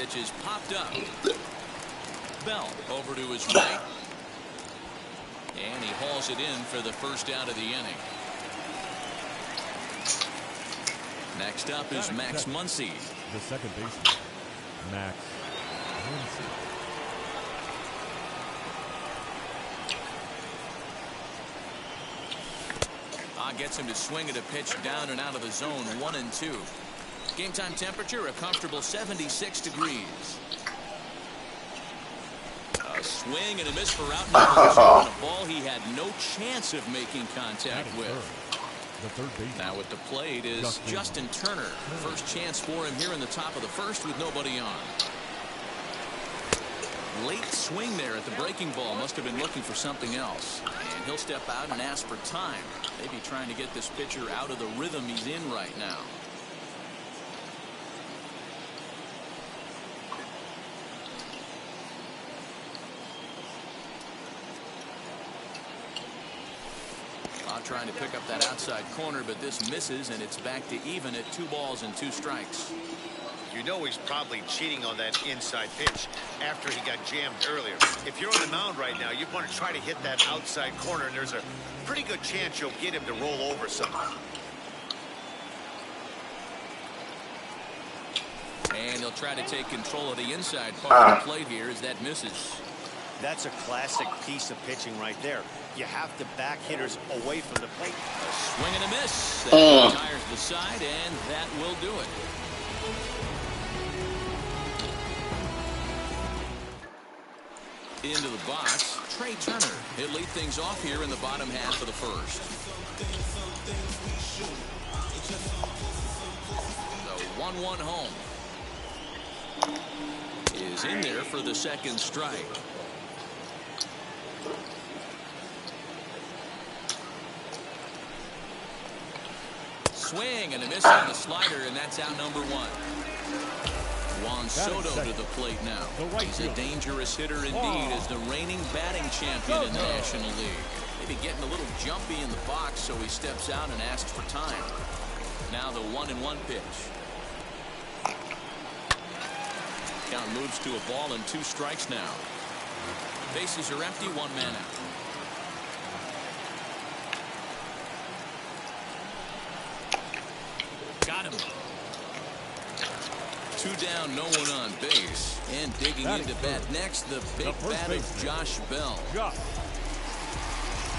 pitch is popped up. Bell over to his right. And he hauls it in for the first out of the inning. Next up is Max Muncy. The second baseman, Max Muncy. Gets him to swing at a pitch down and out of the zone. 1-2. Game time temperature a comfortable 76 degrees. A swing and a miss for out on a ball he had no chance of making contact with. The third baseman. Now at the plate is Justin Turner. First chance for him here in the top of the first with nobody on. Late swing there at the breaking ball. Must have been looking for something else. And he'll step out and ask for time. Maybe trying to get this pitcher out of the rhythm he's in right now. Trying to pick up that outside corner, but this misses, and it's back to even at 2 balls and 2 strikes. You know he's probably cheating on that inside pitch after he got jammed earlier. If you're on the mound right now, you want to try to hit that outside corner, and there's a pretty good chance you'll get him to roll over something. And he'll try to take control of the inside part of the plate here as that misses. That's a classic piece of pitching right there. You have to back hitters away from the plate. A swing and a miss. That retires the side, and that will do it. Into the box, Trey Turner. He'll lead things off here in the bottom half of the first. The 1-1 home is in there for the second strike. Swing and a miss on the slider, and that's out number 1. Juan Soto to the plate now. He's a dangerous hitter indeed as the reigning batting champion in the National League. Maybe getting a little jumpy in the box, so he steps out and asks for time. Now the 1-1 pitch. Count moves to a ball and 2 strikes now. Bases are empty, 1 man out. Got him. 2 down, no one on base. And digging into bat next, the big bat of Josh Bell.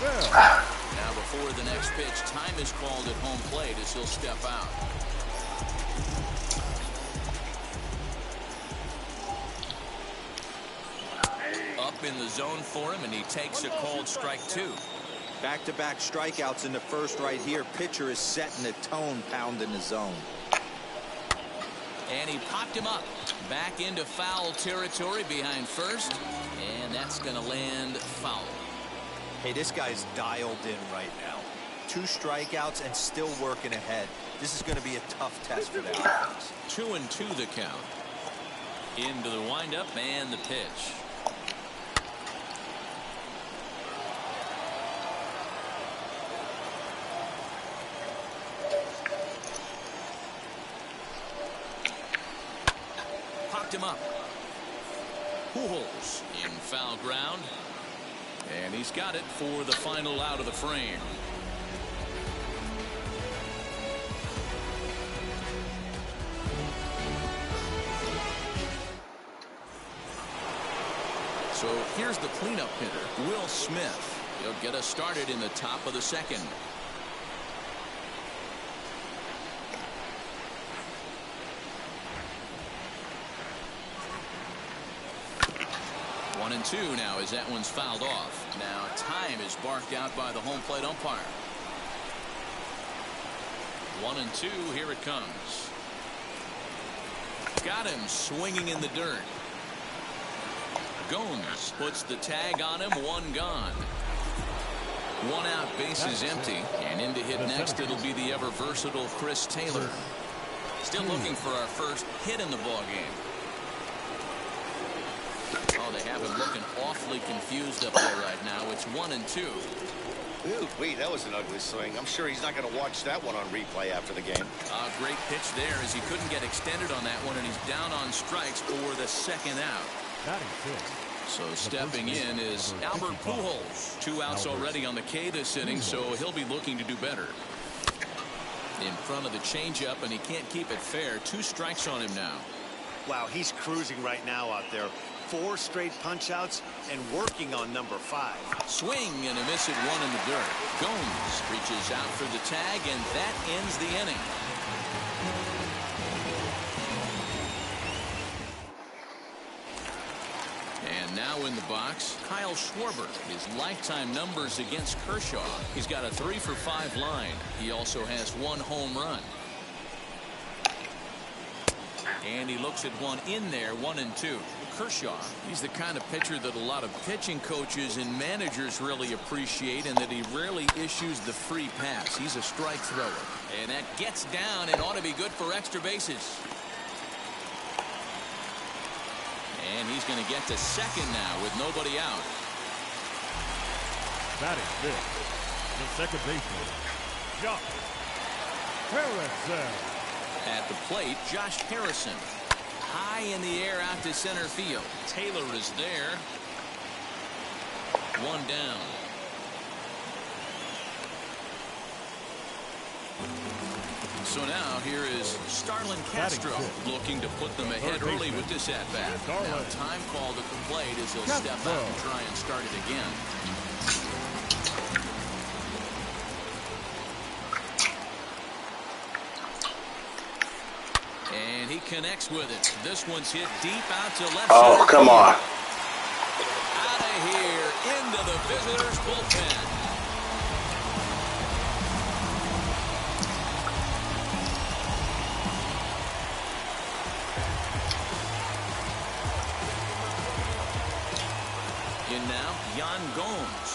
Now before the next pitch, time is called at home plate as he'll step out. Up in the zone for him, and he takes a called strike 2. Back-to-back strikeouts in the first right here. Pitcher is setting the tone, pounding the zone. And he popped him up. Back into foul territory behind first. And that's going to land foul. Hey, this guy's dialed in right now. 2 strikeouts and still working ahead. This is going to be a tough test for that offense. 2-2 the count. Into the windup and the pitch. Him up. Pujols in foul ground, and he's got it for the final out of the frame. So here's the cleanup hitter, Will Smith. He'll get us started in the top of the second. 1-2 now as that one's fouled off. Now time is barked out by the home plate umpire. 1-2, here it comes. Got him swinging in the dirt. Gomes puts the tag on him, 1 gone. 1 out, bases empty, and in to hit next it'll be the ever versatile Chris Taylor. Still looking for our first hit in the ball game. Oh, they have him looking awfully confused up there right now. It's 1-2. Ooh, wait, that was an ugly swing. I'm sure he's not going to watch that one on replay after the game. Great pitch there as he couldn't get extended on that one, and he's down on strikes for the second out. So stepping in is Albert Pujols. 2 outs already on the K this inning, so he'll be looking to do better. In front of the changeup, and he can't keep it fair. 2 strikes on him now. Wow, he's cruising right now out there. 4 straight punch-outs and working on number 5. Swing and a miss at 1 in the dirt. Gomes reaches out for the tag, and that ends the inning. And now in the box, Kyle Schwarber. His lifetime numbers against Kershaw. He's got a 3-for-5 line. He also has 1 home run. And he looks at one in there, 1-2. Kershaw, he's the kind of pitcher that a lot of pitching coaches and managers really appreciate, and that he rarely issues the free pass. He's a strike thrower. And that gets down and ought to be good for extra bases. And he's going to get to second now with nobody out. Batting fifth, the second baseman, Josh Harrison. At the plate, Josh Harrison. High in the air out to center field. Taylor is there. 1 down. So now here is Starlin Castro looking to put them ahead early with this at-bat. Now time called at the plate as he'll step out and try and start it again. And he connects with it. This one's hit deep out to left. Oh, come on. Out of here into the visitors' bullpen. In now, Yan Gomes.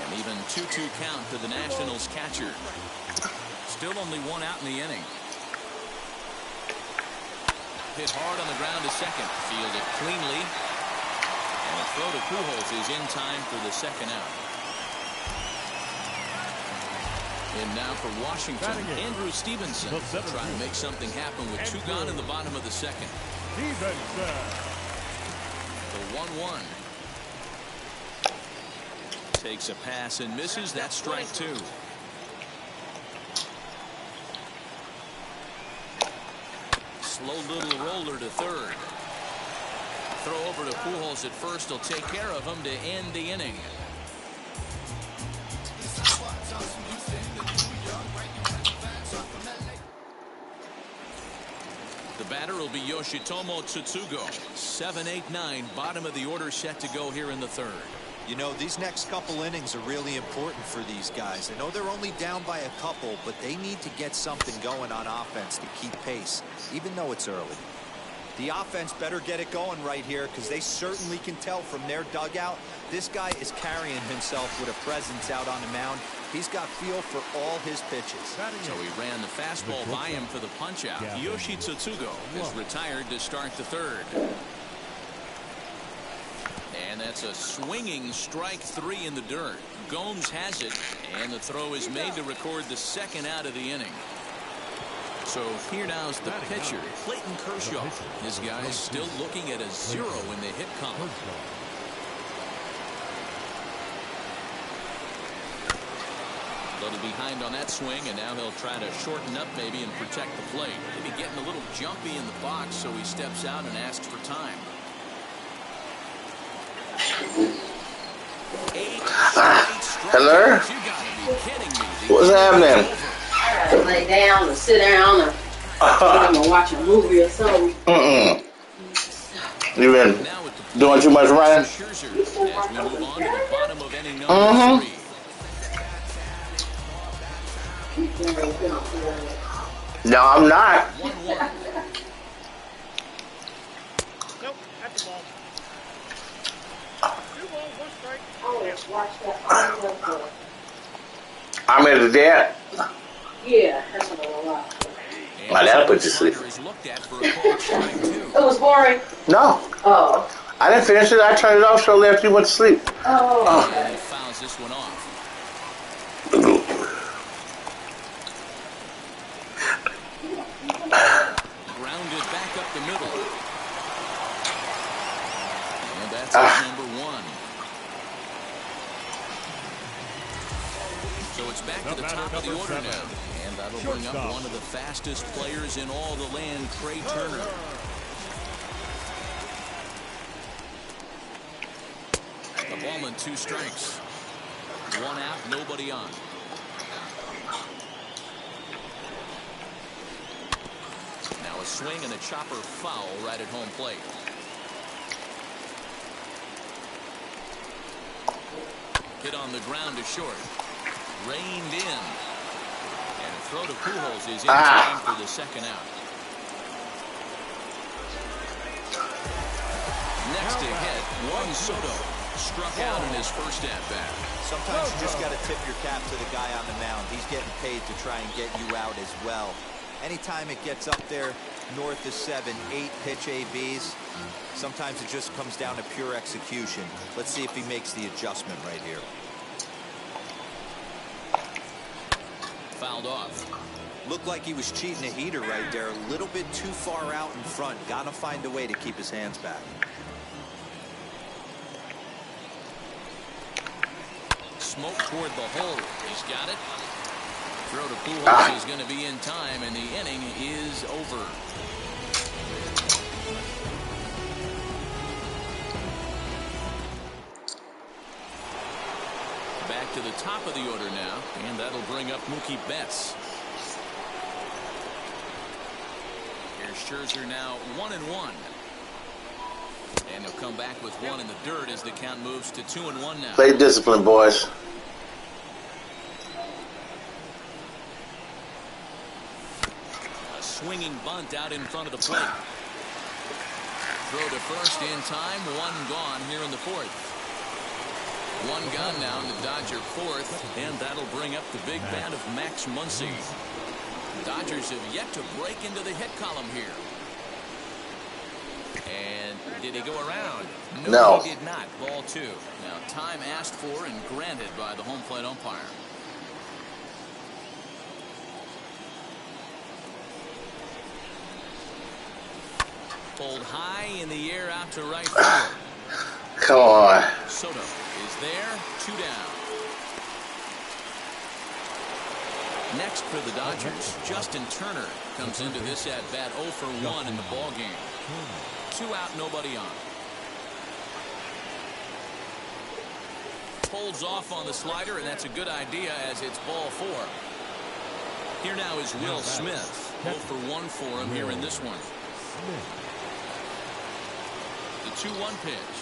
And even 2-2 count to the Nationals catcher. Still only 1 out in the inning. Hit hard on the ground to second. Fielded cleanly. And a throw to Pujols is in time for the second out. And now for Washington, Andrew Stevenson trying to make something happen with 2 gone in the bottom of the second. Stevenson. The 1-1. Takes a pass and misses. That's strike 2. Slow little roller to third. Throw over to Pujols at first. He'll take care of him to end the inning. The batter will be Yoshitomo Tsutsugo. 7-8-9, bottom of the order set to go here in the third. You know, these next couple innings are really important for these guys. I know they're only down by a couple, but they need to get something going on offense to keep pace, even though it's early. The offense better get it going right here, because they certainly can tell from their dugout this guy is carrying himself with a presence out on the mound. He's got feel for all his pitches. So he ran the fastball by him for the punch-out. Yoshi Tsutsugo is retired to start the third. And that's a swinging strike 3 in the dirt. Gomes has it, and the throw is made to record the second out of the inning. So here now is the pitcher, Clayton Kershaw. His guy still looking at a 0 in the hit column. A little behind on that swing, and now he'll try to shorten up maybe and protect the plate. Maybe getting a little jumpy in the box, so he steps out and asks for time. 8 Hello? You gotta be kidding me. What's happening? I gotta lay down or sit down or I'm gonna watch a movie or something. You been doing too much running? As we move on to the bottom of inning number 3. No, I'm not. 1-1. Nope, that's the ball. 2 balls, 1 strike. I'm at the dad. Yeah, that's what I want. My dad put you to sleep. It was boring. No. Oh. I didn't finish it. I turned it off shortly after you went to sleep. Oh. And he fouls fouls this one off. Grounded back up the middle. And that's number 1. So it's back to the top of the order now. And that'll bring up one of the fastest players in all the land, Trey Turner. The ball and 2 strikes. 1 out, nobody on. Now a swing and a chopper foul right at home plate. Hit on the ground to short. Reined in. And a throw to Pujols is in time for the second out. Next to hit, Juan Soto. Struck out in his first at-bat. Sometimes you just got to tip your cap to the guy on the mound. He's getting paid to try and get you out as well. Anytime it gets up there north of 7, 8 pitch ABs, sometimes it just comes down to pure execution. Let's see if he makes the adjustment right here. Fouled off. Looked like he was cheating a heater right there. A little bit too far out in front. Got to find a way to keep his hands back. Smoke toward the hole. He's got it. Throw to Pujols is going to be in time, and the inning is over. Back to the top of the order now, and that'll bring up Mookie Betts. Here's Scherzer now 1-1. And he'll come back with 1 in the dirt as the count moves to 2-1 now. Play discipline, boys. A swinging bunt out in front of the plate. Throw to first in time. 1 gone here in the 4th. 1 gone now in the Dodger 4th, and that'll bring up the big bat of Max Muncy. Dodgers have yet to break into the hit column here. And did he go around? No. He did not. Ball 2. Now time asked for and granted by the home plate umpire. Pulled high in the air out to right field. Come on. Soto is there. 2 down. Next for the Dodgers, Justin Turner comes into this at bat 0 for 1 in the ball game. 2 out, nobody on. Pulls off on the slider, and that's a good idea as it's ball 4. Here now is Will Smith. 0 for 1 for him here in this one. The 2-1 pitch.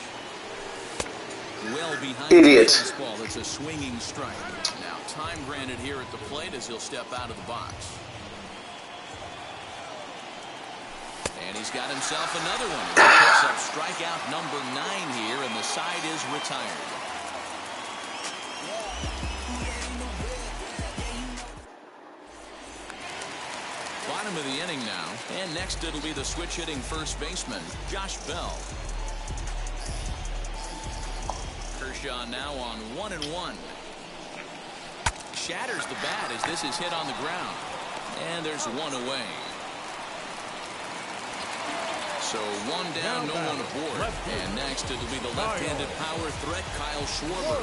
Well behind Idiot. the fastball. It's a swinging strike. Now time granted here at the plate as he'll step out of the box. And he's got himself another one. He picks up strikeout number 9 here, and the side is retired. Bottom of the inning now, and next it'll be the switch-hitting first baseman, Josh Bell. Kershaw now on 1-1. Shatters the bat as this is hit on the ground, and there's 1 away. So 1 down, no one aboard. And next it'll be the left-handed power threat, Kyle Schwarber.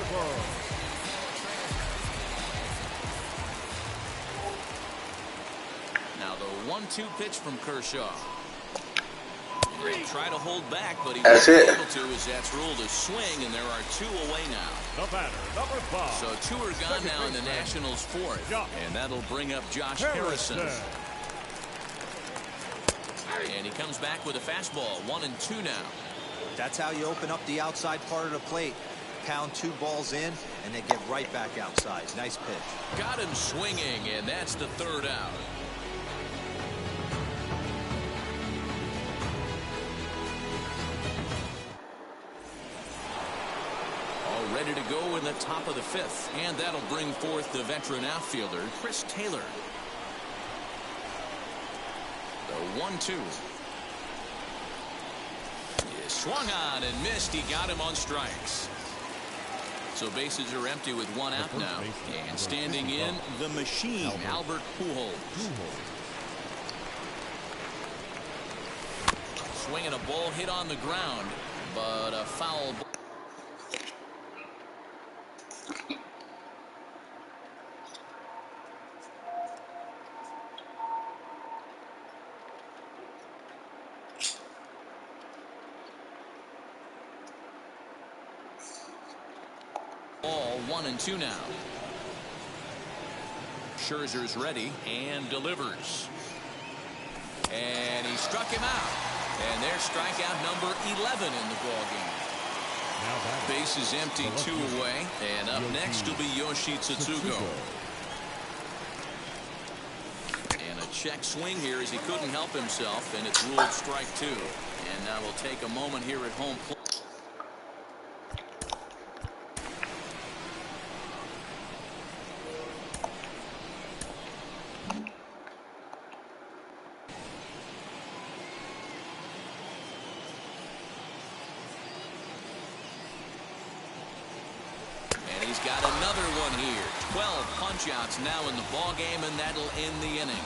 Now the 1-2 pitch from Kershaw. He'll try to hold back, but he won't be able to as that's ruled a swing, and there are 2 away now. The batter, number 5. So 2 are gone now in the Nationals' 4th, and that'll bring up Josh Harrison. And he comes back with a fastball, 1-2 now. That's how you open up the outside part of the plate. Pound 2 balls in, and they get right back outside. Nice pitch. Got him swinging, and that's the 3rd out. All ready to go in the top of the 5th, and that'll bring forth the veteran outfielder, Chris Taylor. The 1-2. Swung on and missed. He got him on strikes. So bases are empty with one out now. And standing in, the machine, Albert Pujols. Swinging a ball hit on the ground, but a foul ball. Ball 1-2 now. Scherzer's ready and delivers. And he struck him out. And there's strikeout number 11 in the ballgame. Base is empty, 2 away. And up next will be Yoshi Tsutsugo. And a check swing here as he couldn't help himself, and it's ruled strike 2. And now we'll take a moment here at home plate. Got another one here. 12 punch-outs now in the ball game, and that'll end the inning.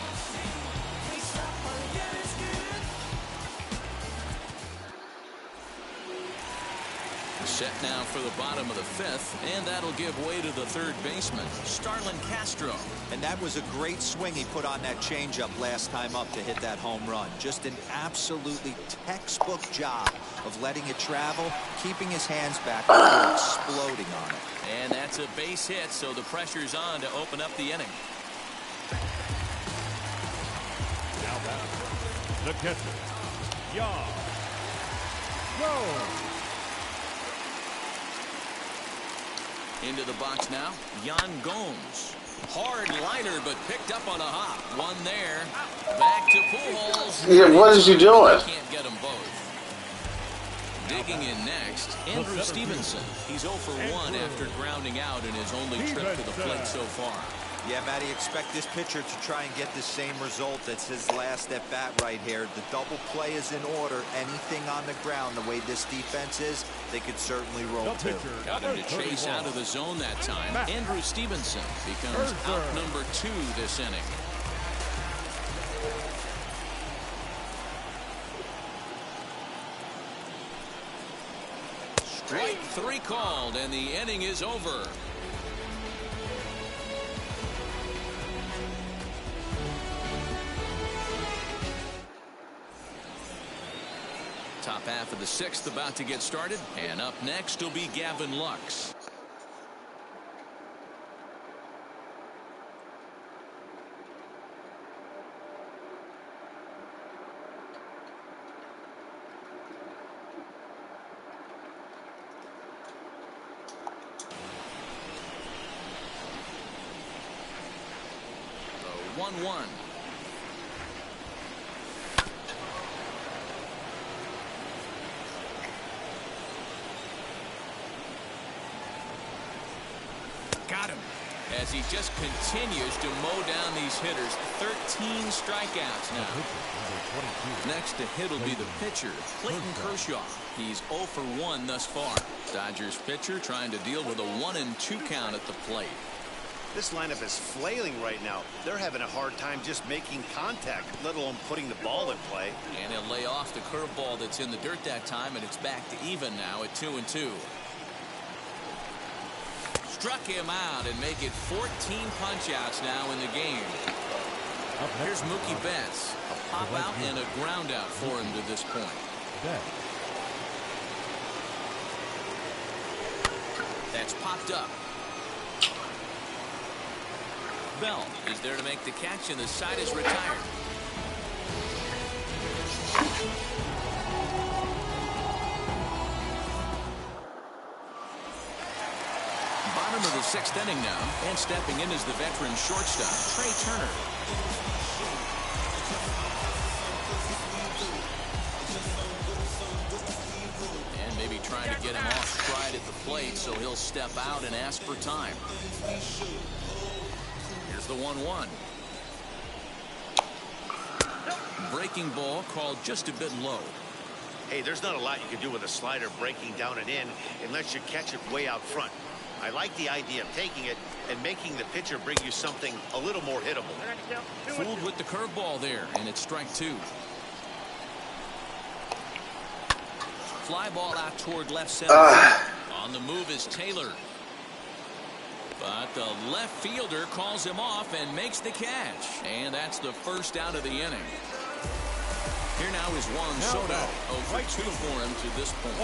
Set now for the bottom of the 5th, and that'll give way to the third baseman, Starlin Castro. And that was a great swing he put on that changeup last time up to hit that home run. Just an absolutely textbook job of letting it travel, keeping his hands back before exploding on it. And that's a base hit, so the pressure's on to open up the inning. Now back, the catcher, Jan Gomes. Into the box now, Jan Gomes. Hard liner, but picked up on a hop. One there. Back to Pujols. Yeah, what is he doing? Can't get them both. Digging in next, Andrew Stevenson. He's 0 for 1 after grounding out in his only trip to the plate so far. Yeah, Matty, expect this pitcher to try and get the same result as his last at bat right here. The double play is in order. Anything on the ground, the way this defense is, they could certainly roll too. Got him to chase out of the zone that time. Andrew Stevenson becomes out number 2 this inning. Strike 3 called, and the inning is over. Top half of the 6th about to get started, and up next will be Gavin Lux. The 1-1. Got him. As he just continues to mow down these hitters. 13 strikeouts now. Next to hit will be the pitcher, Clayton Kershaw. He's 0 for 1 thus far. Dodgers pitcher trying to deal with a 1-2 count at the plate. This lineup is flailing right now. They're having a hard time just making contact, let alone putting the ball in play. And he'll lay off the curveball that's in the dirt that time, and it's back to even now at 2-2. Struck him out and make it 14 punch-outs now in the game. Here's Mookie Betts. A pop-out and a ground-out for him to this point. That's popped up. Bell is there to make the catch, and the side is retired. Bottom of the 6th inning now, and stepping in is the veteran shortstop, Trey Turner. And maybe trying to get him off stride at the plate, so he'll step out and ask for time. Here's the 1-1. Breaking ball called just a bit low. Hey, there's not a lot you can do with a slider breaking down and in unless you catch it way out front. I like the idea of taking it and making the pitcher bring you something a little more hittable. Fooled with the curveball there, and it's strike 2. Fly ball out toward left center. On the move is Taylor. But the left fielder calls him off and makes the catch. And that's the first out of the inning. Here now is Juan Soto. 0 for 2 for him to this point.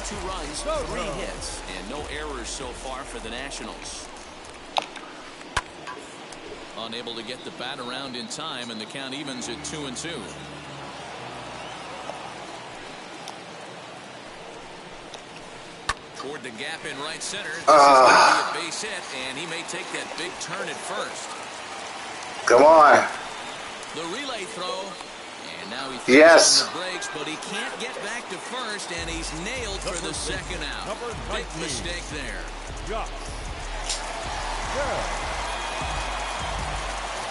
2 runs, 3 hits, and no errors so far for the Nationals. Unable to get the bat around in time, and the count evens at 2-2. Toward the gap in right center. This is going to be a base hit, and he may take that big turn at first. Come on. The relay throw. And now he yes. on the brakes, but he can't get back to first, and he's nailed for the second out. Big mistake there.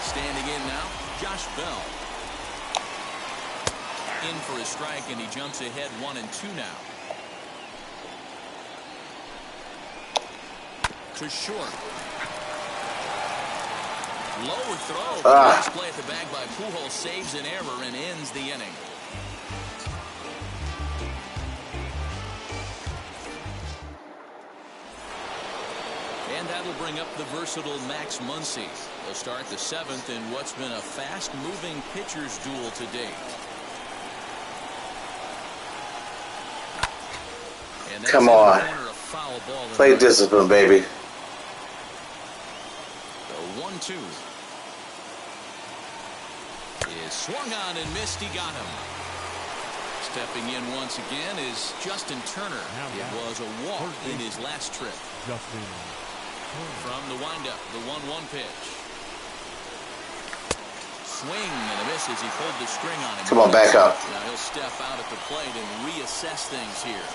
Standing in now, Josh Bell. In for a strike, and he jumps ahead 1-2 now. To short. Low throw. Nice play at the bag by Pujols, saves an error and ends the inning. And that'll bring up the versatile Max Muncy. They'll start the 7th in what's been a fast-moving pitcher's duel to date. Come on. Play discipline, baby. The 1-2 is swung on and missed. He got him. Stepping in once again is Justin Turner. It was a walk in his last trip. From the windup, the 1-1 pitch. Swing and a miss as he pulled the string on him. Come on, back up. Now he'll step out at the plate and reassess things here.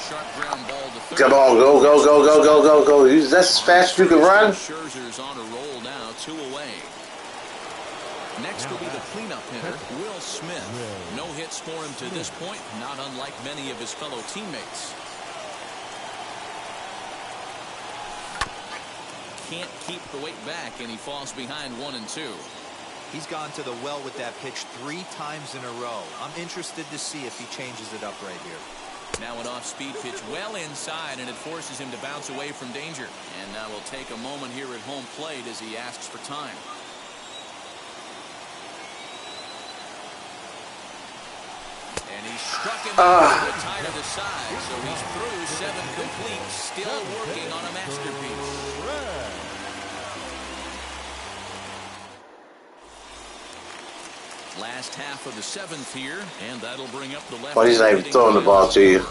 Sharp ground ball to third. Come on, go, go, go, go, go, go, go. That's as fast as you can run. Scherzer's on a roll now, 2 away. Next will be the cleanup hitter, Will Smith. No hits for him to this point, not unlike many of his fellow teammates. Can't keep the weight back, and he falls behind 1-2. He's gone to the well with that pitch 3 times in a row. I'm interested to see if he changes it up right here. Now an off-speed pitch well inside, and it forces him to bounce away from danger. And now we'll take a moment here at home plate as he asks for time. And he struck him out to the tie to the side, so he's through 7 complete, still working on a masterpiece. Last half of the 7th here, and that'll bring up the left. Well, he's not even throwing the ball to you.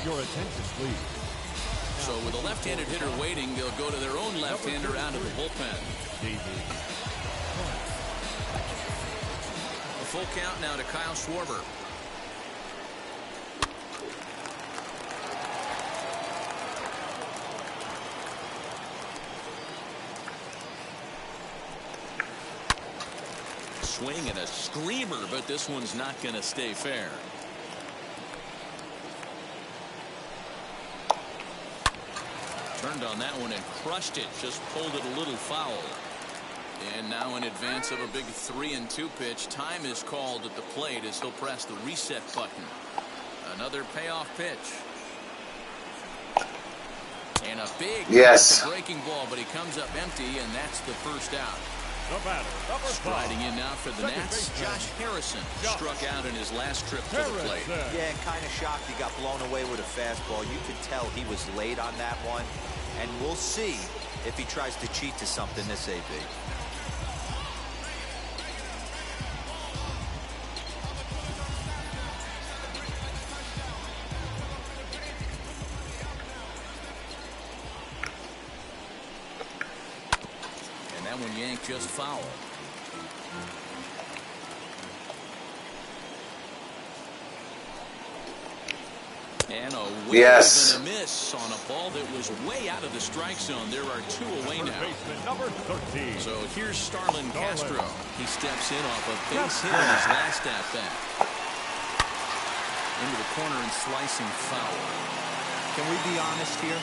Your attention, please. So with a left-handed hitter waiting, they'll go to their own left-hander out of the bullpen. A full count now to Kyle Schwarber. Swing and a screamer, but this one's not going to stay fair. Turned on that one and crushed it, just pulled it a little foul. And now in advance of a big 3-2 pitch, time is called at the plate as he'll press the reset button. Another payoff pitch. And a big breaking ball, but he comes up empty, and that's the first out. Striding in now for the Nats, Josh Harrison struck out in his last trip to the plate. Yeah, kind of shocked he got blown away with a fastball. You could tell he was late on that one. And we'll see if he tries to cheat to something this AB. That one yanked just foul. And a wave and a miss on a ball that was way out of the strike zone. There are 2 away now. Number 13. So here's Starlin Castro. He steps in off a base hit in his last at-bat. Into the corner and slicing foul. Can we be honest here?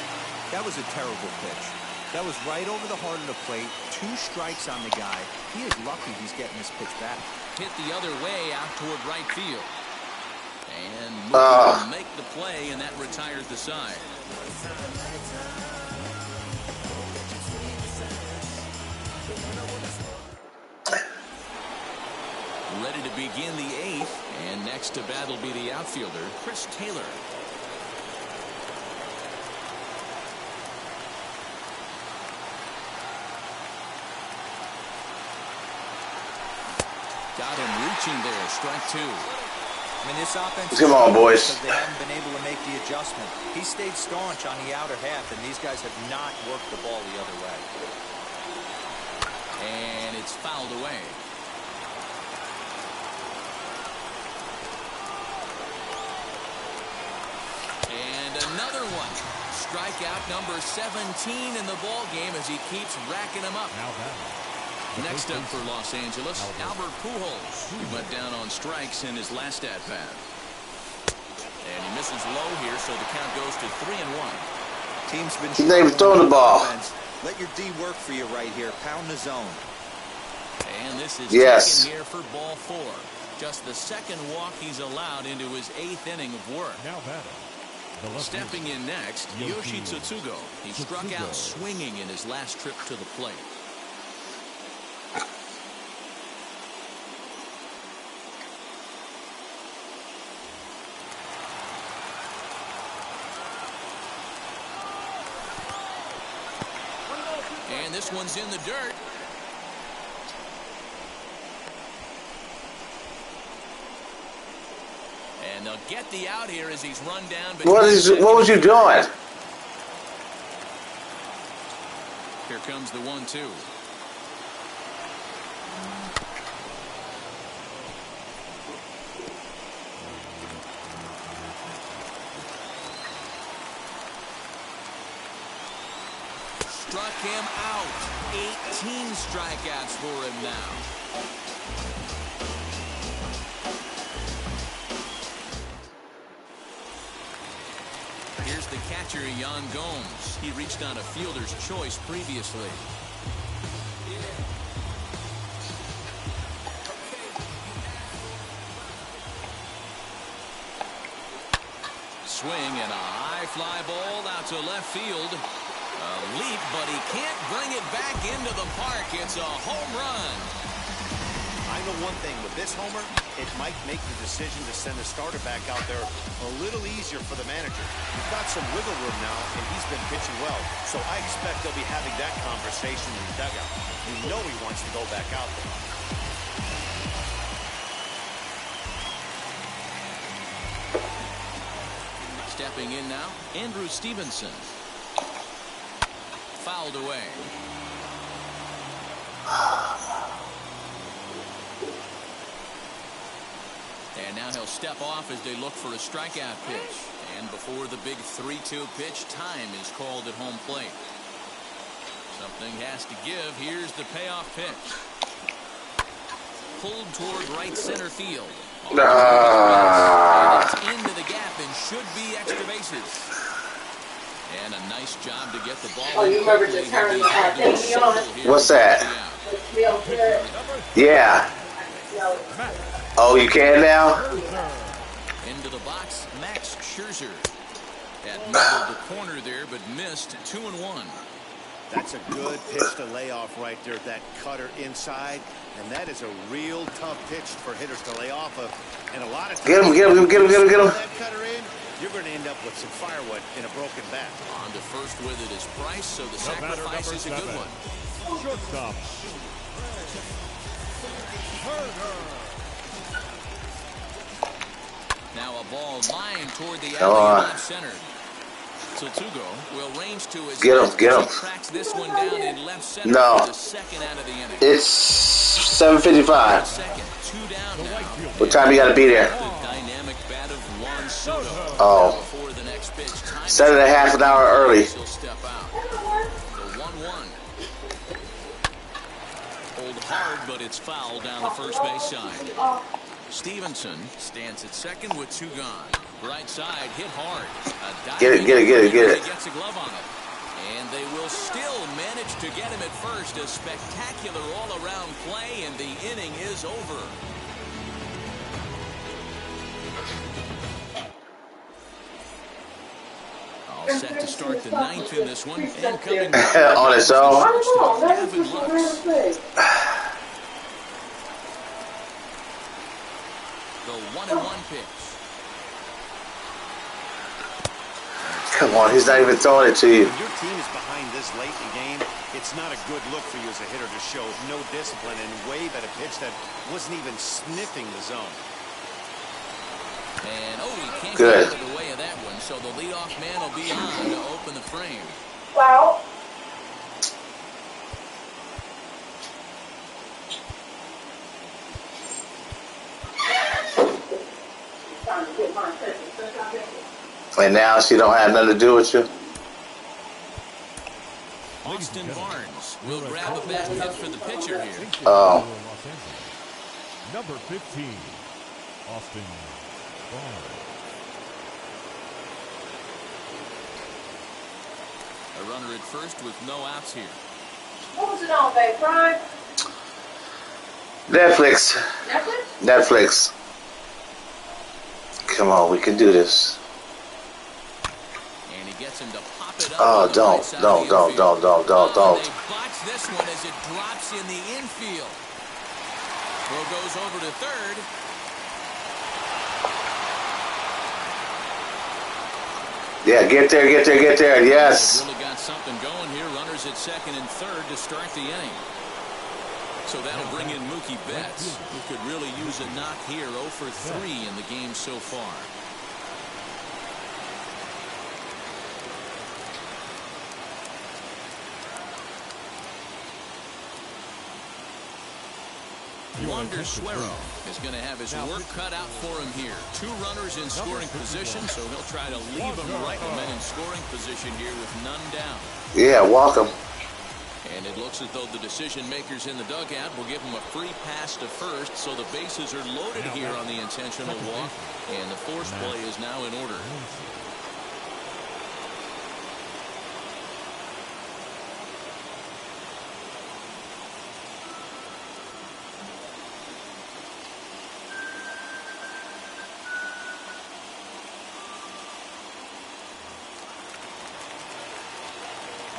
That was a terrible pitch. That was right over the heart of the plate. 2 strikes on the guy. He is lucky he's getting this pitch back. Hit the other way out toward right field. And Mookie will make the play, and that retires the side. Ready to begin the 8th, and next to bat will be the outfielder, Chris Taylor. Got him reaching there, strike 2. I mean, this offense. Come on, boys. Because they haven't been able to make the adjustment. He stayed staunch on the outer half, and these guys have not worked the ball the other way. And it's fouled away. And another one. Strikeout number 17 in the ball game as he keeps racking them up. Next up for Los Angeles, Albert Pujols. He went down on strikes in his last at-bat. And he misses low here, so the count goes to 3-1. Team's been He's not even throwing the ball. Let your D work for you right here. Pound the zone. And this is Yes. taken here for ball 4. Just the second walk he's allowed into his 8th inning of work. Now batting. Stepping in next, Yoshi Tsutsugo. He struck out swinging in his last trip to the plate. And this one's in the dirt. And they'll get the out here as he's run down. What was you doing? Here comes the 1-2. Struck him out. 18 strikeouts for him now. Here's the catcher, Yan Gomes. He reached on a fielder's choice previously. Swing and a high fly ball out to left field. A leap, but he can't bring it back into the park. It's a home run. I know one thing with this homer, it might make the decision to send the starter back out there a little easier for the manager. He's got some wiggle room now, and he's been pitching well. So I expect they'll be having that conversation in the dugout. You know he wants to go back out there. Stepping in now, Andrew Stevenson. Fouled away. And now he'll step off as they look for a strikeout pitch. And before the big 3-2 pitch, time is called at home plate. Something has to give. Here's the payoff pitch. Pulled toward right center field. And it's into the gap and should be extra bases. And a nice job to get the ball. Oh, you remember to turn the thing on? What's that? Real good. Yeah. Oh, you can now? Into the box, Max Scherzer. Had middle the corner there, but missed 2-1. That's a good pitch to lay off right there, that cutter inside. And that is a real tough pitch for hitters to lay off of. And a lot of times, Get him. that cutter in, you're going to end up with some firewood in a broken bat. On to first with it is Price, so the sacrifice is a good one. Shortstop. Now a ball lined toward the alley left center. Still 2 go. Will range to his Get him, get him. Tracks this one down in left center No. for the second out of the inning. It's 7:55. Second, 2 down now. What time you gotta be there? The dynamic bat of Juan Soto. Oh. Before the next pitch. 7.5 an hour early. He'll step out. The 1-1. Hold hard, but it's foul down the first base side. Stevenson stands at second with 2 gone. Right side hit hard. Get it. Gets a glove on it. And they will still manage to get him at first. A spectacular all-around play, and the inning is over. All set to start the 9th in this one. And coming On its own. Gavin Lux. The 1-1 pitch. Come on, he's not even throwing it to you. When your team is behind this late in the game, it's not a good look for you as a hitter to show no discipline and wave at a pitch that wasn't even sniffing the zone. And he can't Good. get out of the way of that one, so the leadoff man will be on to open the frame. Wow. And now she don't have nothing to do with you. Austin Barnes will grab a best hit for the pitcher here. Oh. Number 15, Austin Barnes. A runner at first with no outs here. What was it on, babe? Prime? Netflix. Netflix? Netflix. Come on, we can do this. And he gets him to pop it up. Oh, don't. They botch this one as it drops in the infield. Throw goes over to third. Yeah, get there. Yes. Really got something going here. Runners at second and third to start the inning. So that'll bring in Mookie Betts, who could really use a knock here. 0 for 3 in the game so far. Wander Suero is going to have his work cut out for him here. 2 runners in scoring position, so he'll try to leave them right men in scoring position here with none down. Yeah, walk him. And it looks as though the decision makers in the dugout will give him a free pass to first, so the bases are loaded here on the intentional walk, and the force play is now in order.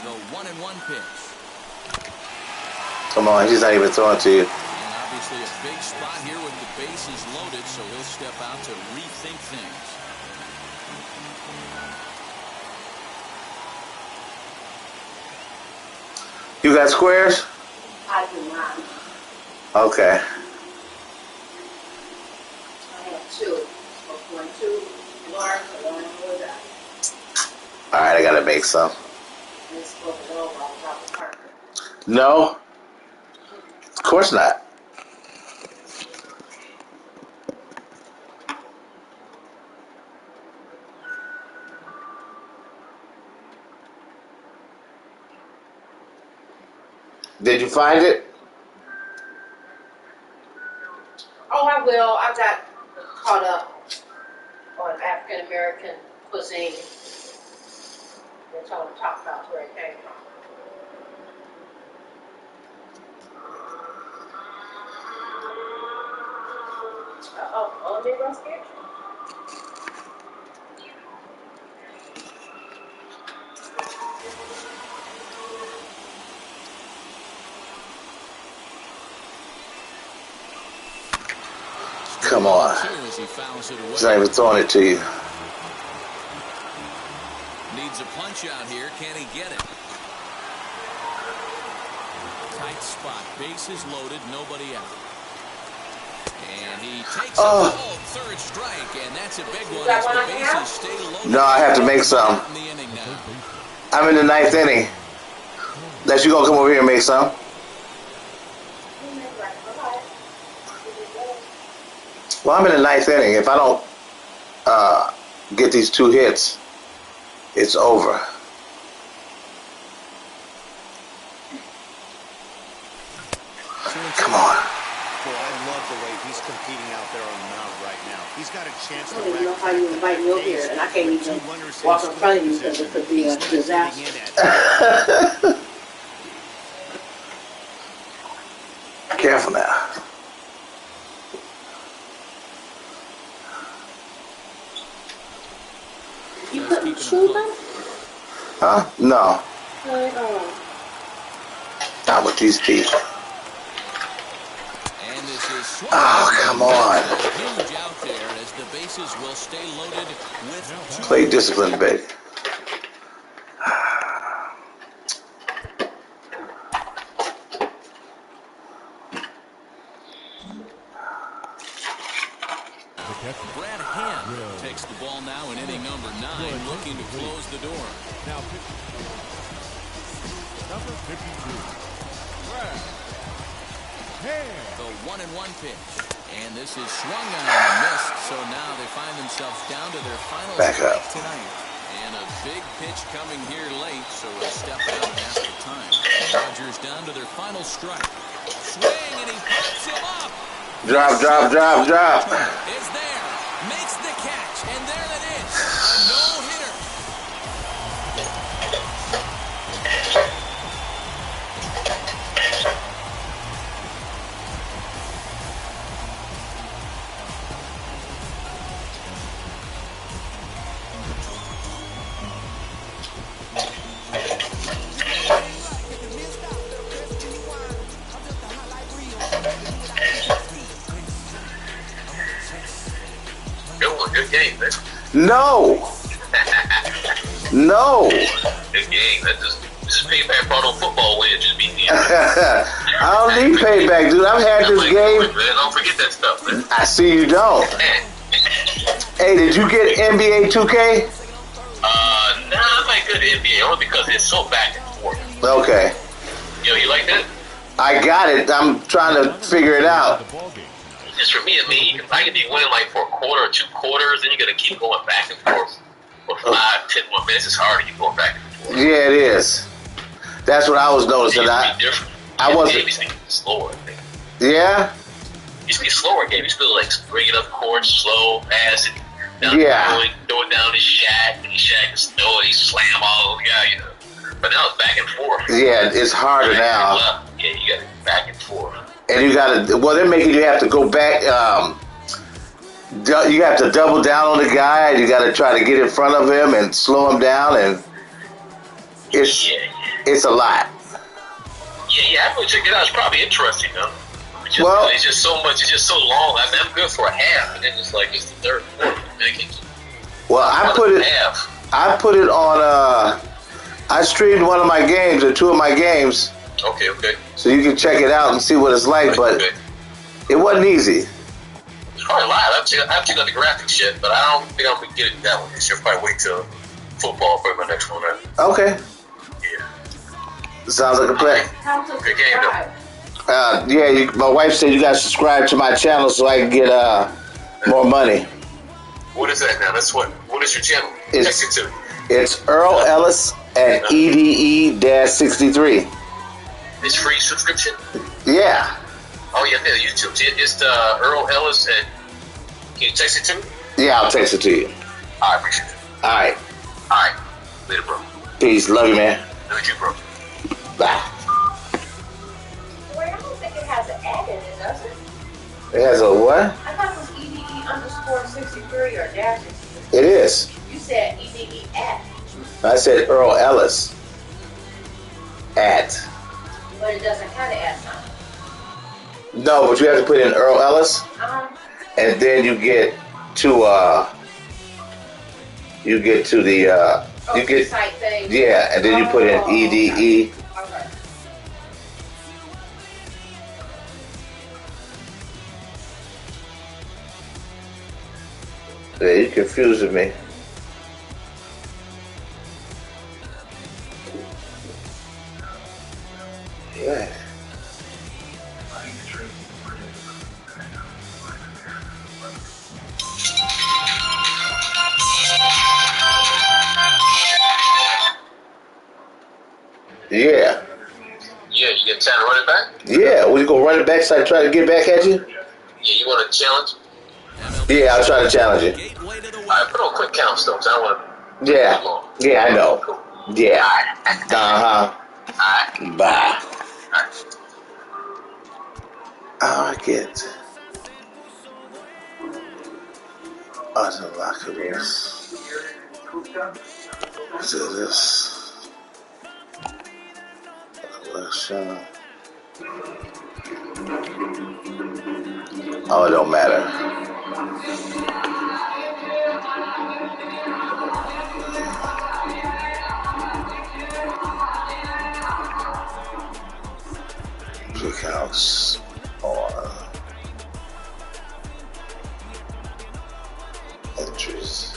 The 1-1 pitch. Come on, he's not even throwing to you. And obviously a big spot here with the bases loaded, so he'll step out to rethink things. You got squares? I do not. Okay. I have 2. One, 2 large, and 1 for that. All right, I gotta make some. And it's supposed to go on top of Parker. No. Of course not. Did you find it? Oh, I will. I got caught up on African American cuisine. That's all I'm talking about where it came from. On the roast here? Come on. As he fouls it away. He's not even throwing it to you. Needs a punch out here. Can he get it? Tight spot. Bases loaded. Nobody out. And he takes a ball, third strike, and that's a big one as the bases stay loaded. No, I have to make some. In the inning now. I'm in the 9th inning. Unless you gonna come over here and make some. Well, I'm in the 9th inning. If I don't get these 2 hits, it's over. Come on. Boy, I love the way he's competing out there on the mound right now. He's got a chance to I don't even know how you invite me over here, and I can't even walk in front of you because it could be a disaster. Careful now. You putting shoes on? Huh? No. Oh. Not with these teeth. And this is swung. Oh, come on. Huge out there as the bases will stay loaded with 2. Play discipline, baby. Brad Hand takes the ball now in inning number 9, looking to close the door. Now, number 52. Brad Hand. The 1-1 pitch. And this is swung on and missed, so now they find themselves down to their final Back strike up. tonight. And a big pitch coming here late, so a step out and after time. Dodgers down to their final strike. Swing, and he pops him up. Drop, drop, drop, drop. Is there, makes the catch, and there it is, a no-hitter. Good game, man. No. No. Good game. That just payback for no football win. Just beat the I don't need payback, dude. I've had this game. Man, don't forget that stuff, man. I see you don't. Hey, did you get NBA 2K? Nah, I'm not good at NBA only because it's so back and forth. Okay. Yo, you like that? I got it. I'm trying to figure it out. Just for me, I can be winning like for a quarter or 2 quarters, and you got to keep going back and forth for 5, 10 more minutes. It's hard to keep going back and forth. Yeah, it is. That's what I was noticing. I wasn't. It used to be slower. I think. Yeah. It used to be slower game. You used to like bring it up court, slow, pass it down, throw it down his Shaq, and Shaq can throw it, he slam all over the guy, you know. But now it's back and forth. Yeah, it's harder now. Yeah, you got it back and forth. And you got to, well, they're making you have to go back. You have to double down on the guy. You got to try to get in front of him and slow him down, and it's a lot. Yeah, I'm gonna check it out. It's probably interesting, though. It's just so much. It's just so long. I mean, I'm good for a half, and then it's like it's the third quarter. Well, I put it on. I streamed one of my games or 2 of my games. Okay. So you can check it out and see what it's like, but it wasn't easy. It's probably live. I haven't seen the graphics yet, but I don't think I'm gonna get it that one. I'll probably wait till football for my next one. Right? Okay. Yeah. Sounds like a plan. Good game, though. My wife said you got to subscribe to my channel so I can get more money. What is that now? That's what is your channel? Text it to me. It's Earl Ellis at EDE-63. It's free subscription? Yeah. Oh, yeah, YouTube. It's Earl Ellis at... Can you text it to me? Yeah, I'll text it to you. I appreciate it. All right. Later, bro. Peace. Love you, man. Love you, bro. Bye. Well, I don't think it has an ad in it, does it? It has a what? I thought it was EDE_63 or dash 63. It is. You said EDE at. I said Earl Ellis at. But it doesn't have an at sign. No, but you have to put in Earl Ellis, and then you get to the site thing. Yeah, and then you put in EDE. Okay. Yeah, you confusing me. Yeah. Yeah. Yeah, you get time to run it back? Yeah, we gonna run it back so I try to get back at you? Yeah, you want to challenge? Yeah, I'll try to challenge you. Alright, put on quick count stuff, 'cause I don't want to. Yeah. Yeah, I know. Cool. Yeah. Alright. Uh-huh. Alright. Bye. Alright. I get other lockables. So this collection. Oh, it don't matter. Pick house on entries.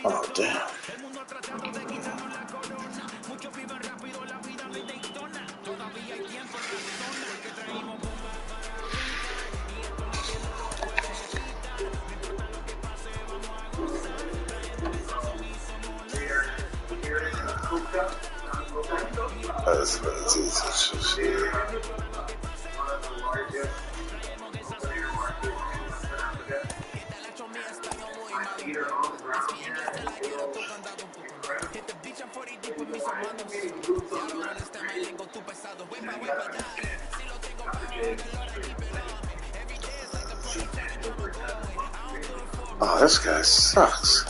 Oh, damn. Oh, this guy sucks.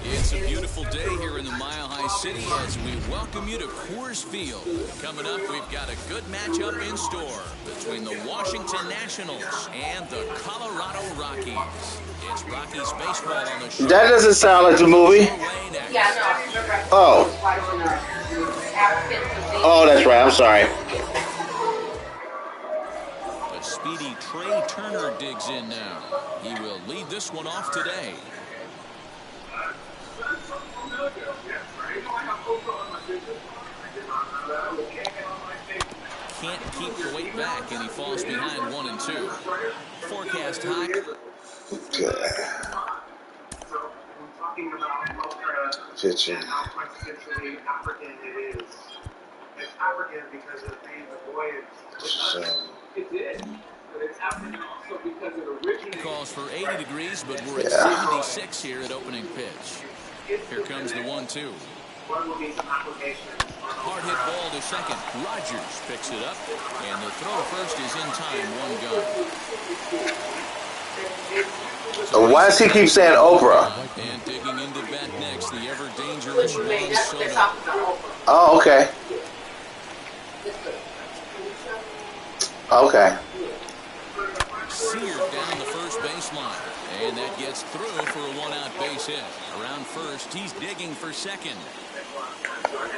It's a beautiful day here in the Mile High City as we welcome you to Coors Field. Coming up, we've got a good matchup in store between the Washington Nationals and the Colorado Rockies. It's Rockies baseball on the show. That doesn't sound like the movie. Yeah, no. Oh. Oh, that's right. I'm sorry. The speedy Trey Turner digs in now. He will lead this one off today. Can't keep the weight back, and he falls behind 1 and 2. Forecast high. Okay. Pitching. So. Calls for 80 degrees, but we're at 76 here at opening pitch. Here comes the 1-2. Hard hit ball to second. Rogers picks it up, and the throw to first is in time. 1 gun. Why does he keep saying Oprah? And digging into bat next, the ever dangerous Juan Soto. Oh, okay. Okay. Seared down the first baseline, and that gets through for a 1-out base hit. Around first, he's digging for second.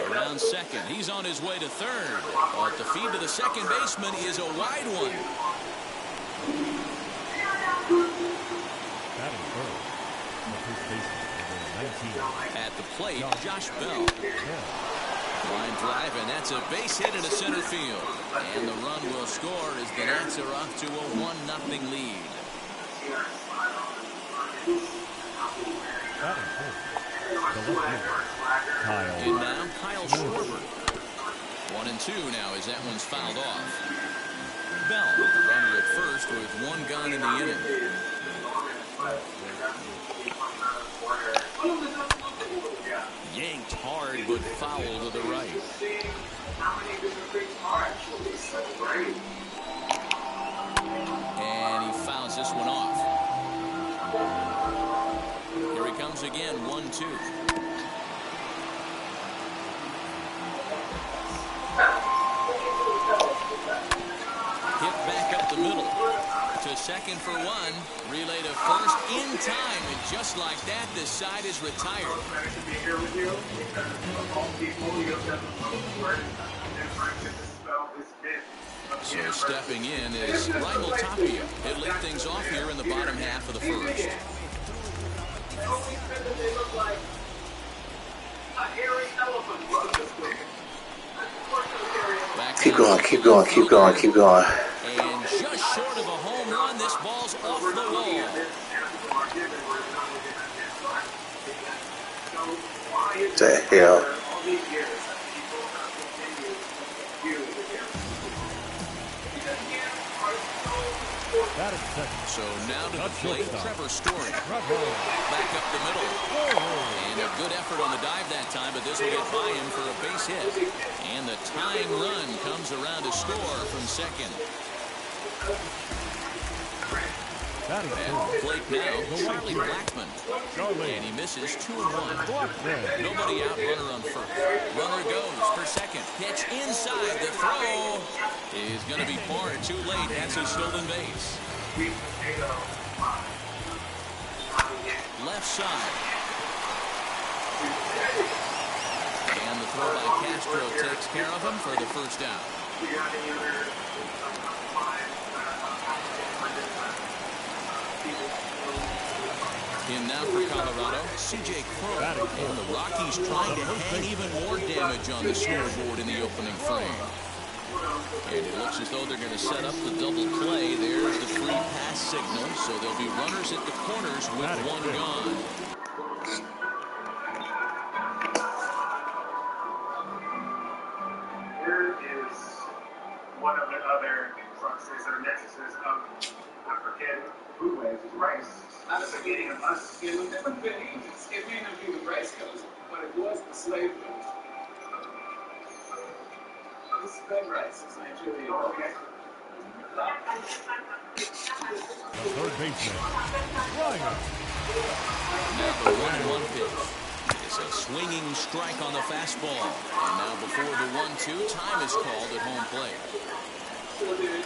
Around second, he's on his way to third. But the feed to the second baseman is a wide one. At the plate, Josh Bell. Line drive, and that's a base hit into center field. And the run will score as the Nats are off to a 1-0 lead. And now Kyle Schwarber. 1 and 2 now as that one's fouled off. Bell, the runner at first with 1 gun in the inning. Yanked hard, but foul to the right. And he fouls this one off. Here he comes again, 1-2. Hit back up the middle. To second for one. Relay to first in time. And just like that, this side is retired. So stepping in is Raimel Tapia. He'll lead things off here in the bottom half of the first. Keep going, keep going, keep going, keep going. And just short of a home run, this ball's off the wall. The hell? So now to the plate, Trevor Story. Back up the middle. And a good effort on the dive that time, but this will get by him for a base hit. And the tying run comes around to score from second. At the plate now, Charlie Blackmon. And he misses 2-1. Nobody out, runner on first. Runner goes for second. Pitch inside. The throw is going to be far too late. That's a stolen base. Left side. And the throw by Castro takes care of him for the first down. In now for Colorado, C.J. Cron. And the Rockies trying to hang even more damage on the scoreboard in the opening frame. And it looks as though they're going to set up the double play. There's the free pass signal. So there'll be runners at the corners with one gone. Here is one of the other fluxes or nexuses of African foodways is rice. Not a beginning of us. It was different than Egypt. It may not be the rice coast, but it was the slave coast. This is red rice. It's Nigeria. Okay. The third baseman, Ryan. Now the 1-1 pitch. It's a swinging strike on the fastball. And now before the 1-2, time is called at home plate. Maybe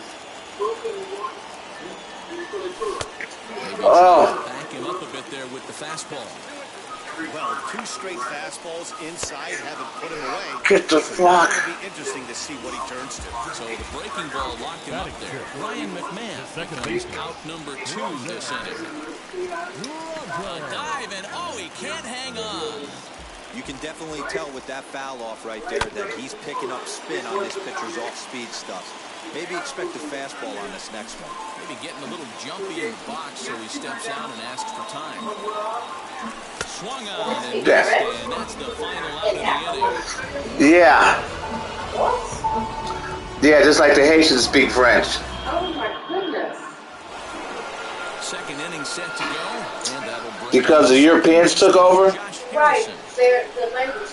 back him up a bit there with the fastball. Well, 2 straight fastballs inside haven't put him away. Get the fuck. It'll be interesting to see what he turns to. So the breaking ball locked him up there. Ryan McMahon becomes out number 2 this inning. A dive, and oh, he can't hang on. You can definitely tell with that foul off right there that he's picking up spin on this pitcher's off-speed stuff. Maybe expect a fastball on this next one. Maybe getting a little jumpy in the box, so he steps out and asks for time. Swung on and missed, and that's the final out of the inning. Yeah. Yeah, just like the Haitians speak French. Oh my goodness. Second inning set to go, and that'll bring Because the Europeans took over? Right. The language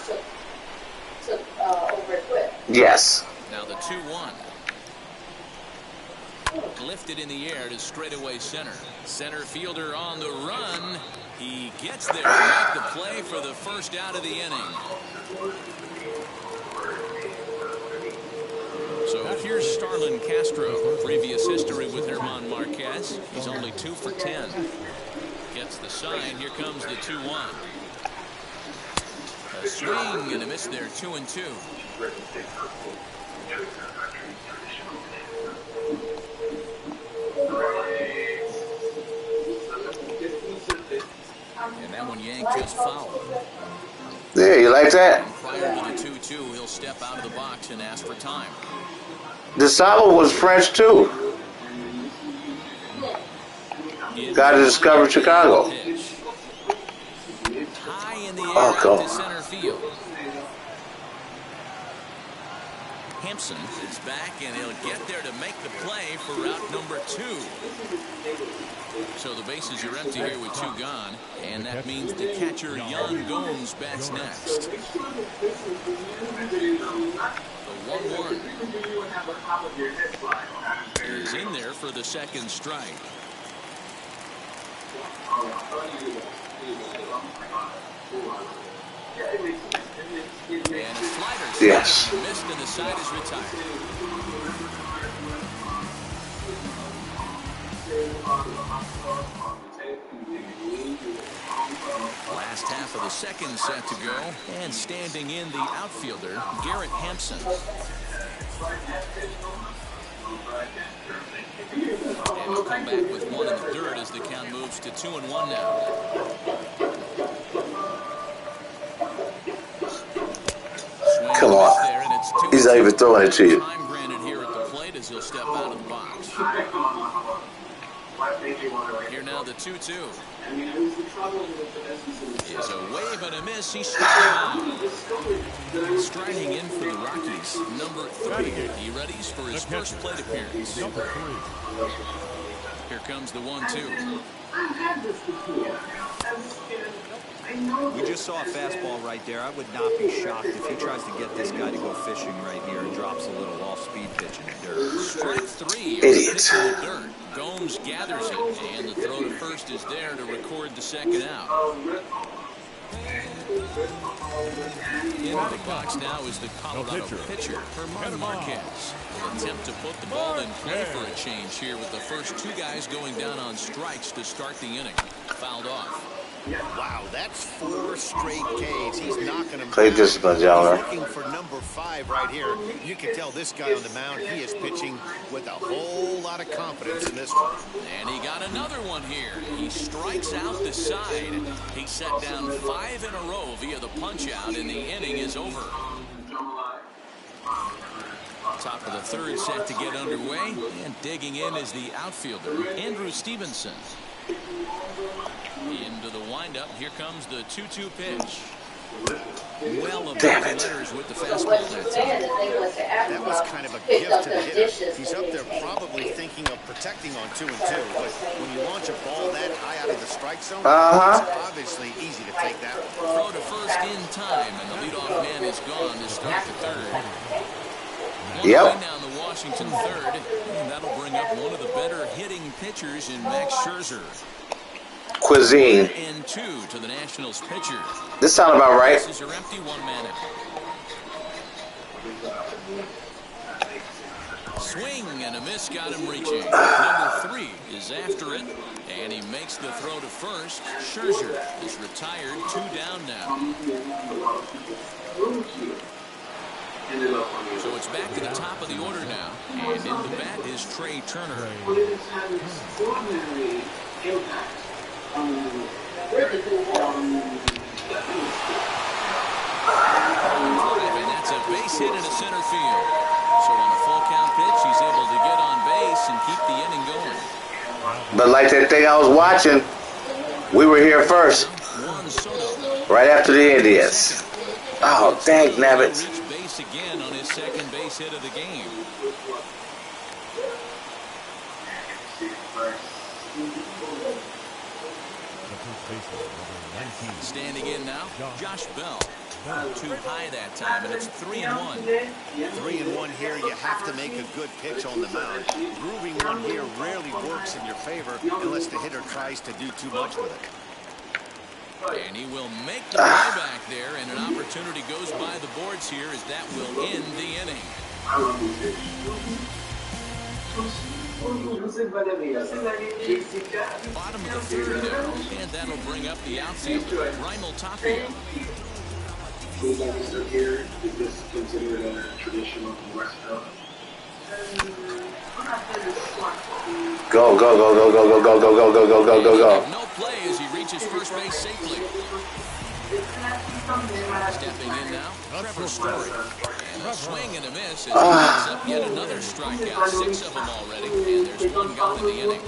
took over it quick. Yes. Now the 2-1. Lifted in the air to straightaway center. Center fielder on the run. He gets there to make the play for the first out of the inning. So here's Starlin Castro. Previous history with German Marquez. He's only 2 for 10. Gets the sign. Here comes the 2-1. A swing and a miss there. 2-2. And that one yanked just foul. Yeah, you like that? And prior to the 2-2, he'll step out of the box and ask for time. The Saba was French too. Got to discover Chicago. High in the air to center field. Hampson is back, and he'll get there to make the play for route number 2. So the bases are empty here with 2 gone, and that means the catcher Yan Gomes bats next. The 1-1 is in there for the second strike. And a slider. Yes. Missed, and the side is retired. Last half of the second set to go, and standing in the outfielder, Garrett Hampson. And he'll come back with 1 in the dirt as the count moves to 2-1 now. Come on. He's not even throwing it to you. Time granted here at the plate as he'll step out of the box. Here now the 2-2. Is a wave and a miss. He struck him out. Striding in for the Rockies, number 3. He readies for his first plate appearance. Number 3. Here comes the 1-2. We just saw a fastball right there. I would not be shocked if he tries to get this guy to go fishing right here and drops a little off-speed pitch in the dirt. Strike 3. Idiot. In the dirt. Gomes gathers it, and the throw to first is there to record the second out. In the box now is the Colorado pitcher, Herman Marquez. Will attempt to put the ball in play for a change here with the first 2 guys going down on strikes to start the inning. Fouled off. Wow, that's 4 straight Ks. He's knocking them Play down. discipline, gentlemen. He's looking for number 5 right here. You can tell this guy on the mound, he is pitching with a whole lot of confidence in this one. And he got another one here. He strikes out the side. He set down 5 in a row via the punch-out, and the inning is over. Top of the third set to get underway, and digging in is the outfielder, Andrew Stevenson. Into the windup. Here comes the 2-2 pitch. Well above the letters with the fastball that time. That was kind of a gift to the hitter. He's up there probably thinking of protecting on 2-2, but when you launch a ball that high out of the strike zone, it's obviously easy to take that one. Throw to first in time, and the leadoff man is gone to start the third. One down the Washington third, and that'll bring up one of the better hitting pitchers in Max Scherzer. Cuisine. And 2 to the Nationals pitcher. This sound about right. Bases are empty, 1 man out. Swing and a miss got him reaching. Number 3 is after it, and he makes the throw to first. Scherzer is retired, 2 down now. So it's back to the top of the order now, and in the bat is Trey Turner. And that's a base hit into center field. So on a full count pitch, he's able to get on base and keep the inning going. But like that thing I was watching, we were here first. Right after the Indians. Oh, dang nabbit. Reach base again on his second base hit of the game. Standing in now, Josh Bell. Too high that time, and it's 3-1. 3-1 here. You have to make a good pitch on the mound. Grooving one here rarely works in your favor unless the hitter tries to do too much with it. And he will make the play back there, and an opportunity goes by the boards here as that will end the inning. Bottom of the third there, and that'll bring up the outfielder, Raimel Tapia. Here is this considered a traditional West Coast? Go, go, go, go, go, go, go, go, go, go, go, go, go, go. No play as he reaches first base safely. Stepping in now, Trevor Story. And a swing and a miss as he picks up yet another strikeout. 6 of them already, and there's 1 gone in the inning.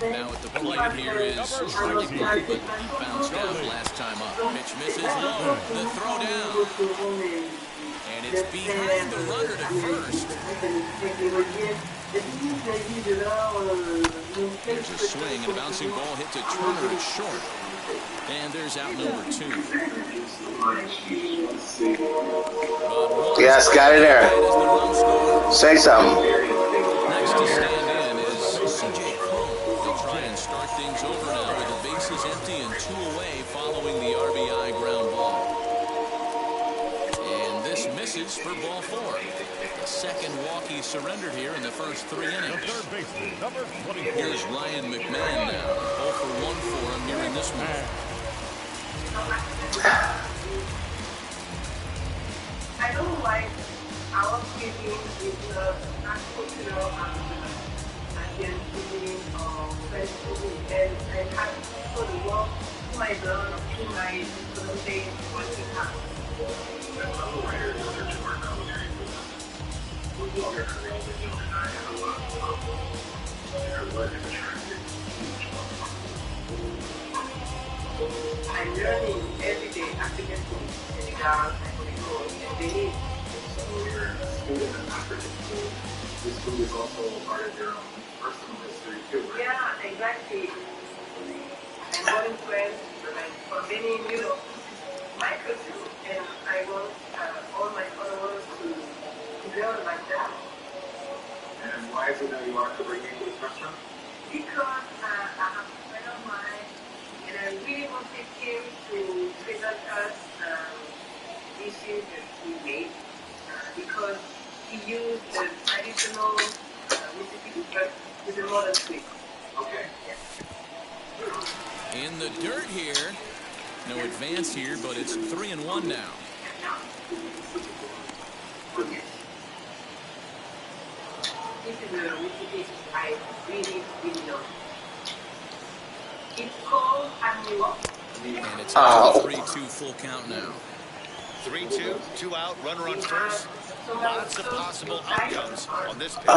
Now at the plate here is Charlie Burke, but he bounced out last time up. Pitch misses low. The throw down. And it behind the runner to first. Here's a swing, and a bouncing ball hit to Turner at short. And there's out number 2. Yes, got it there. Say something. Next to stand in is C.J. Cron. They'll try and start things over now with the bases empty and 2 away following the RBI ground ball. And this misses for ball 4. The second walk he surrendered here in the first 3 innings. Third baseman, number 24. Here's Ryan McMahon now. 0 for 1 for him here in this one. I don't like our feeling is not cultural against feeling of festival, and I have to the work to my brother in my day working hard. I'm learning every day after getting Senegal and Benin. So you're a student and not particularly. This food is also part of your own personal history too, right? Yeah, exactly. I'm going friends from Benin, my culture, and I want all my followers to learn like that. And why is it that you want to bring me to this restaurant? Because I have a friend of mine, and I really wanted him to present us dishes that he made, because he used the traditional recipe, but with a modern twist. Okay. In the dirt here. No advance here, but it's 3-1 now. This is a recipe I really love. It's called Annual. And it's a 3-2 full count now. 3-2, 2 out, runner on first. Lots of possible outcomes on this pitch.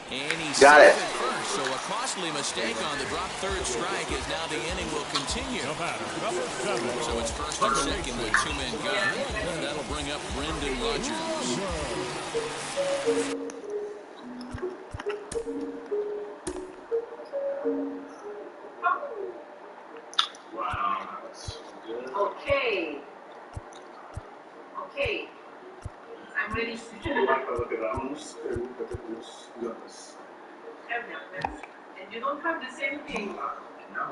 And he's Got it. safe at first, so a costly mistake on the drop third strike as now the inning will continue. So it's first and second with 2 men gone. And that'll bring up Brendan Rodgers. Wow, that's good. Okay. I'm ready to do it. And you don't have the same thing. No.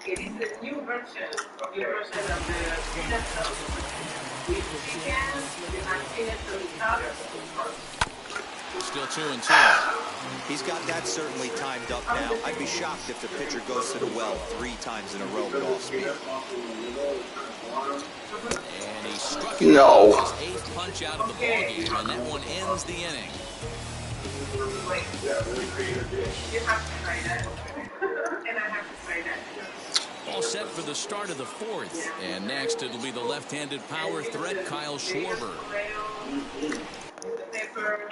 It is a new version of the peanut sauce. With chicken, and peanut on top. Still 2-2. He's got that certainly timed up now. I'd be shocked if the pitcher goes to the well 3 times in a row with off speed. And he struck it No. out his 8th punch out of the ballgame, and that one ends the inning. You have to try that. And I have to try that. All set for the start of the 4th. And next it'll be the left-handed power threat, Kyle Schwarber. The pepper.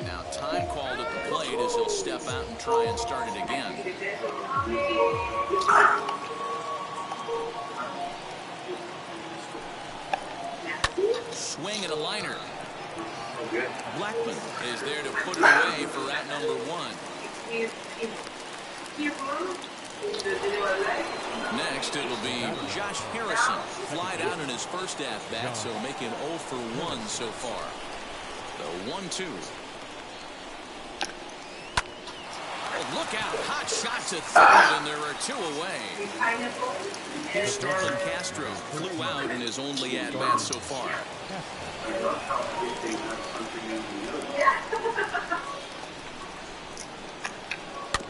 Now time called at the plate as he'll step out and try and start it again. Swing and a liner. Blackman is there to put it away for out number 1. Next, it'll be Josh Harrison. Flied out in his first at-bat, so making 0 for 1 so far. The 1-2. Oh, look out. Hot shot to third, and there are 2 away. Starlin Castro flew out in his only at-bat so far.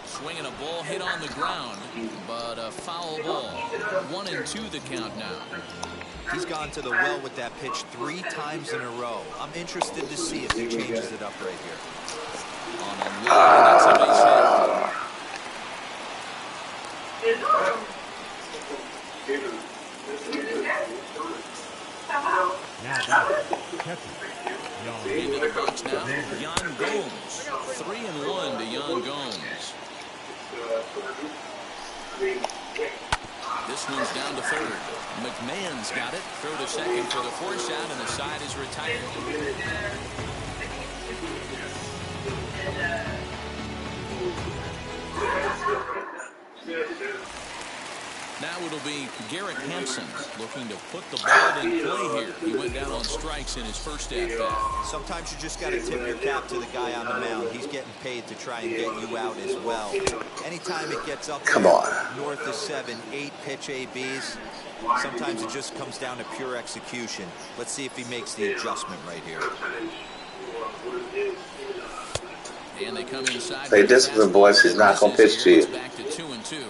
Swinging a ball hit on the ground, but a foul ball. 1-2 the count now. He's gone to the well with that pitch 3 times in a row. I'm interested to see if he changes it up right here. On a line, that's a base hit. Into the box now, Yan Gomes. 3-1 to Yan Gomes. This one's down to third. McMahon's got it. Throw to second for the force out, and the side is retired. Now it'll be Garrett Hampson looking to put the ball in play here. He went down on strikes in his first at-bat. Sometimes you just got to tip your cap to the guy on the mound. He's getting paid to try and get you out as well. Anytime it gets up north of 7, 8 pitch ABs, sometimes it just comes down to pure execution. Let's see if he makes the adjustment right here. And they come inside. Stay disciplined, boys. He's not going to pitch to you. Back to 2-2.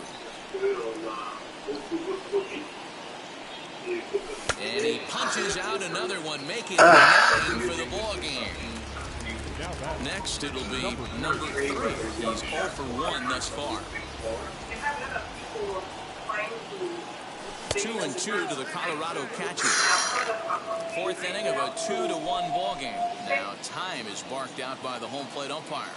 And he punches out another one, making it 9 for the ball game. Next, it'll be number 3. He's 0 for 1 thus far. 2-2 to the Colorado catcher. 4th inning of a 2-1 ball game. Now time is barked out by the home plate umpire.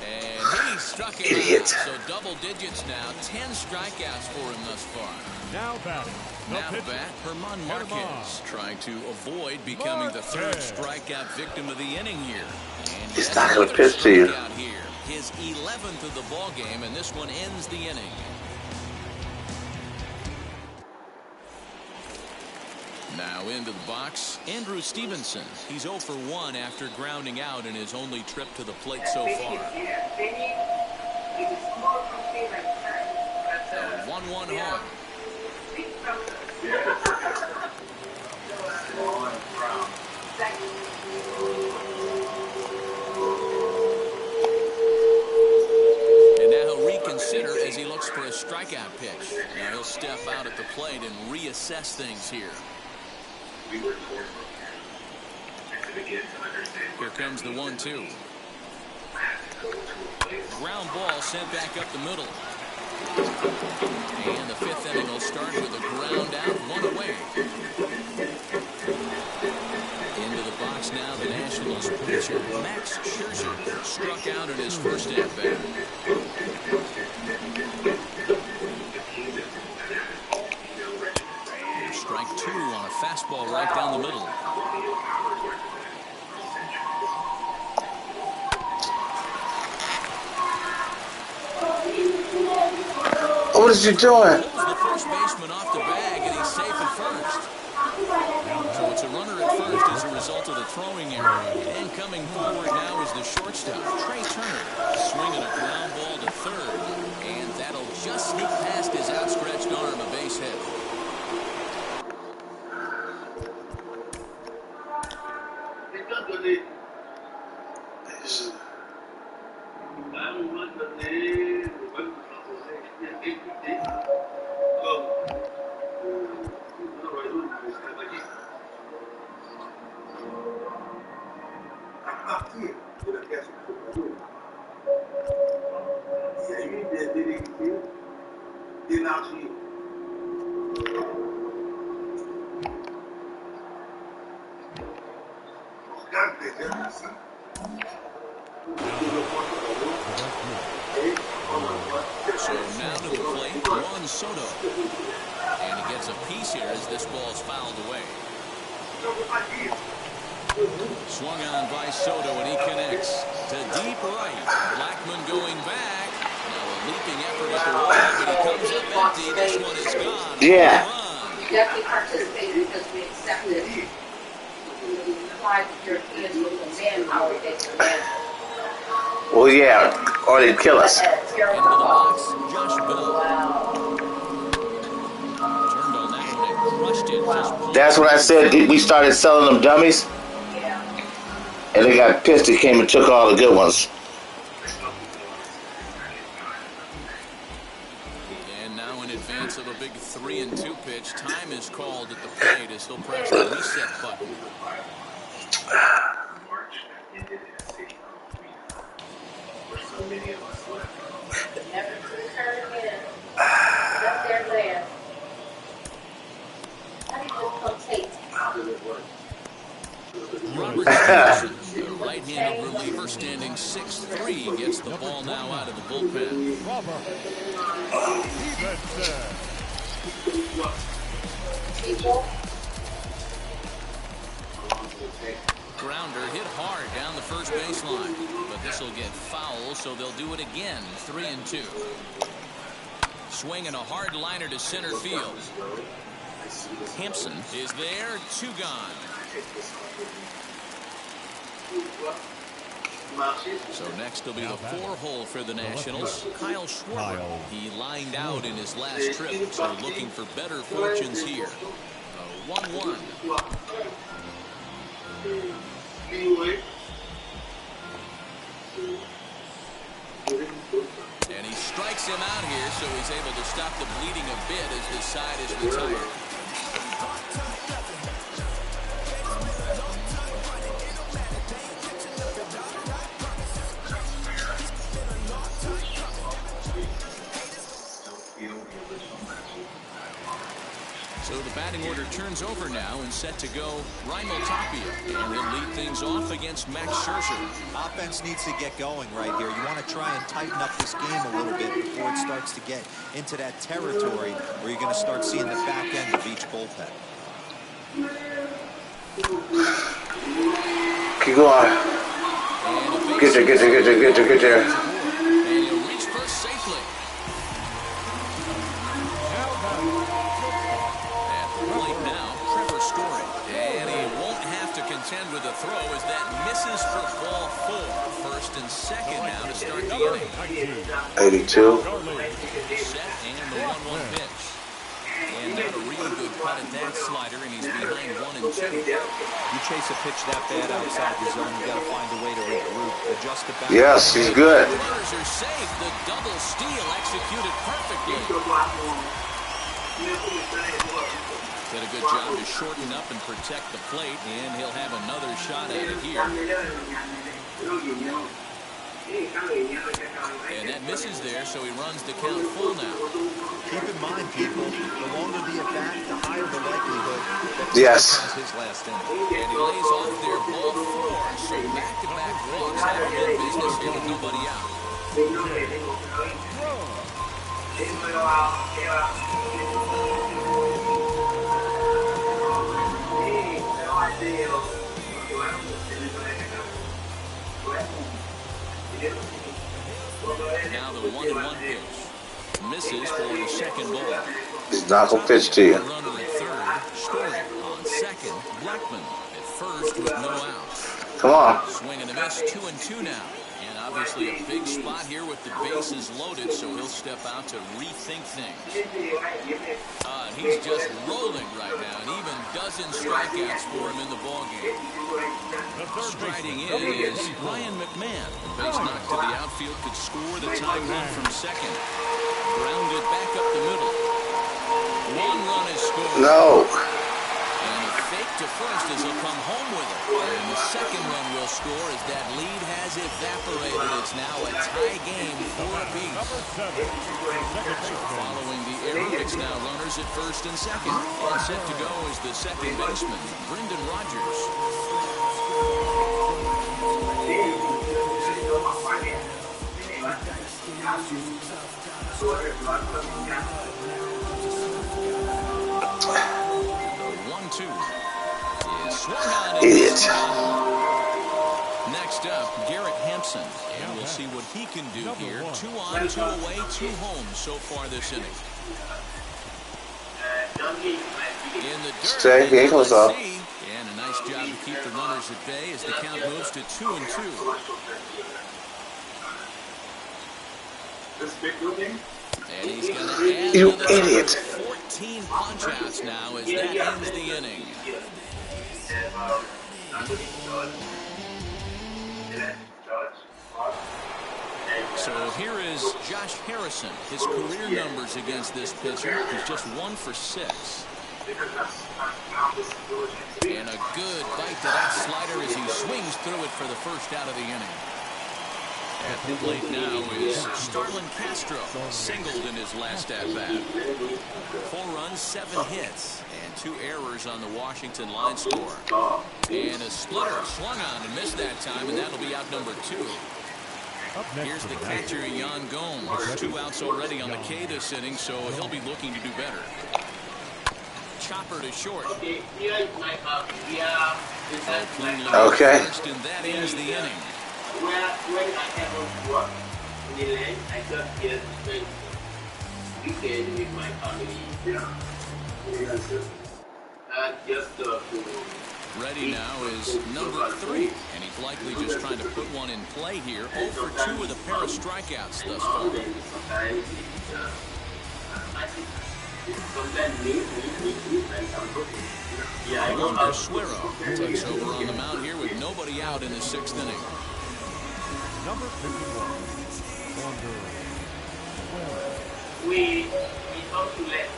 And he struck him out. So double digits now. 10 strikeouts for him thus far. Now batting. Now to bat, Herman Marquez, trying to avoid becoming the 3rd strikeout victim of the inning here. And he's not going to pitch to you. Here. His 11th of the ball game, and this one ends the inning. Now into the box, Andrew Stevenson. He's 0 for 1 after grounding out in his only trip to the plate so far. 1-1 home. And now he'll reconsider as he looks for a strikeout pitch. Now he'll step out at the plate and reassess things here. Here comes the 1-2. Ground ball sent back up the middle. And the 5th inning will start with a ground out, 1 away. Into the box now, the Nationals pitcher, Max Scherzer, struck out in his first at-bat. Strike 2 on a fastball right down the middle. What is you doing? The first baseman off the bag, and he's safe at first. So it's a runner at first as a result of the throwing error. And coming forward now is the shortstop, Trey Turner, swinging a ground ball to third. And that'll just sneak past his outstretched arm, a base hit. So now to the plate, Juan Soto. And he gets a piece here as this ball's fouled away. Swung on by Soto, and he connects to deep right. Blackman going back. Now a leaping effort at the wall, but he comes up empty. This one is gone. Yeah. We definitely participated because we accepted applied the Europeans with the manpower based man. Well, yeah, or they'd kill us. Into the box, Josh Bell. Turned on that one and crushed it. Just that's what I said. We started selling them dummies. And they got pissed. They came and took all the good ones. And now in advance of a big 3-2 pitch, time is called at the plate as he'll press the reset button. Never to return again. Up there land. Robert Stevenson, the right-handed reliever, standing 6'3", gets the ball now out of the bullpen. Grounder hit hard down the first baseline, but this will get foul, so they'll do it again. 3-2. Swinging a hard liner to center field. Hampson is there, 2 gone. So next will be the 4-hole for the Nationals. Kyle Schwarber. He lined out in his last trip, so looking for better fortunes here. 1-1. And he strikes him out here, so he's able to stop the bleeding a bit as this side is retired. So the batting order turns over now and set to go Raimel Tapia. And he'll lead things off against Max Scherzer. Offense needs to get going right here. You want to try and tighten up this game a little bit before it starts to get into that territory where you're going to start seeing the back end of each bullpen. Keep going. Get there. And he'll reach first safely. Contend with a throw as that misses for ball 4. First and second now to start the inning. 82. Set and the 1-1 pitch. And not a real good cut at that slider, and he's behind 1 and 2. You chase a pitch that bad outside the zone, you got to find a way to regroup, adjust the back. Yes, he's good. The runners are safe. The double steal executed perfectly. Did a good job to shorten up and protect the plate, and he'll have another shot at it here. And that misses there, so he runs the count full now. Keep in mind, people, the longer the at-bat, the higher the likelihood that yes. His last inning. And he lays off there ball 4, so back-to-back walks have been business here with nobody out. Now the 1-1 pitch. Misses for the second ball. He's not going to pitch to you. Runner at third. Story on second. Blackman at first with no outs. Come on. Swing and a miss. 2-2 now. And obviously a big spot here with the bases loaded, so he'll step out to rethink things. He's just rolling right now, and even dozen strikeouts for him in the ballgame. Striding in is Ryan McMahon. The base knock to the outfield could score the tying run from second. Grounded back up the middle. 1 run is scored. No. And a fake to first as he'll come home with it. And the second run will score as that lead has evaporated. It's now a tie game, 4 apiece. Following the error, it's now runners at first and second. And set to go is the second baseman, Brendan Rodgers. Idiot. Next up, Garrett Hampson, and we'll see what he can do here. 2 on, 2 away, 2 home so far this inning. In the dirt, Stay, he ain't gonna stop. And a nice job to keep the runners at bay as the count moves to 2-2. And he's going to add you another idiot. 14 punch-outs now as that ends the inning. So here is Josh Harrison. His career numbers against this pitcher, he's just 1 for 6. And a good bite to that slider as he swings through it for the first out of the inning. At the plate now is Starlin Castro, singled in his last at-bat. 4 runs, 7 hits, and 2 errors on the Washington line score. And a splitter swung on and missed that time, and that'll be out number 2. Here's the catcher, Yan Gomes. 2 outs already on the K this inning, so he'll be looking to do better. Chopper to short. Okay. First, and that ends the inning. When I have to work in the land, I just get spend weekend with my family. Just to Ready now is number 3, and he's likely just trying to put one in play here. 0 for 2 with a pair of strikeouts thus far. Wander Suero takes over on the mound here with nobody out in the 6th inning. Number 51, Wander Suero. We don't let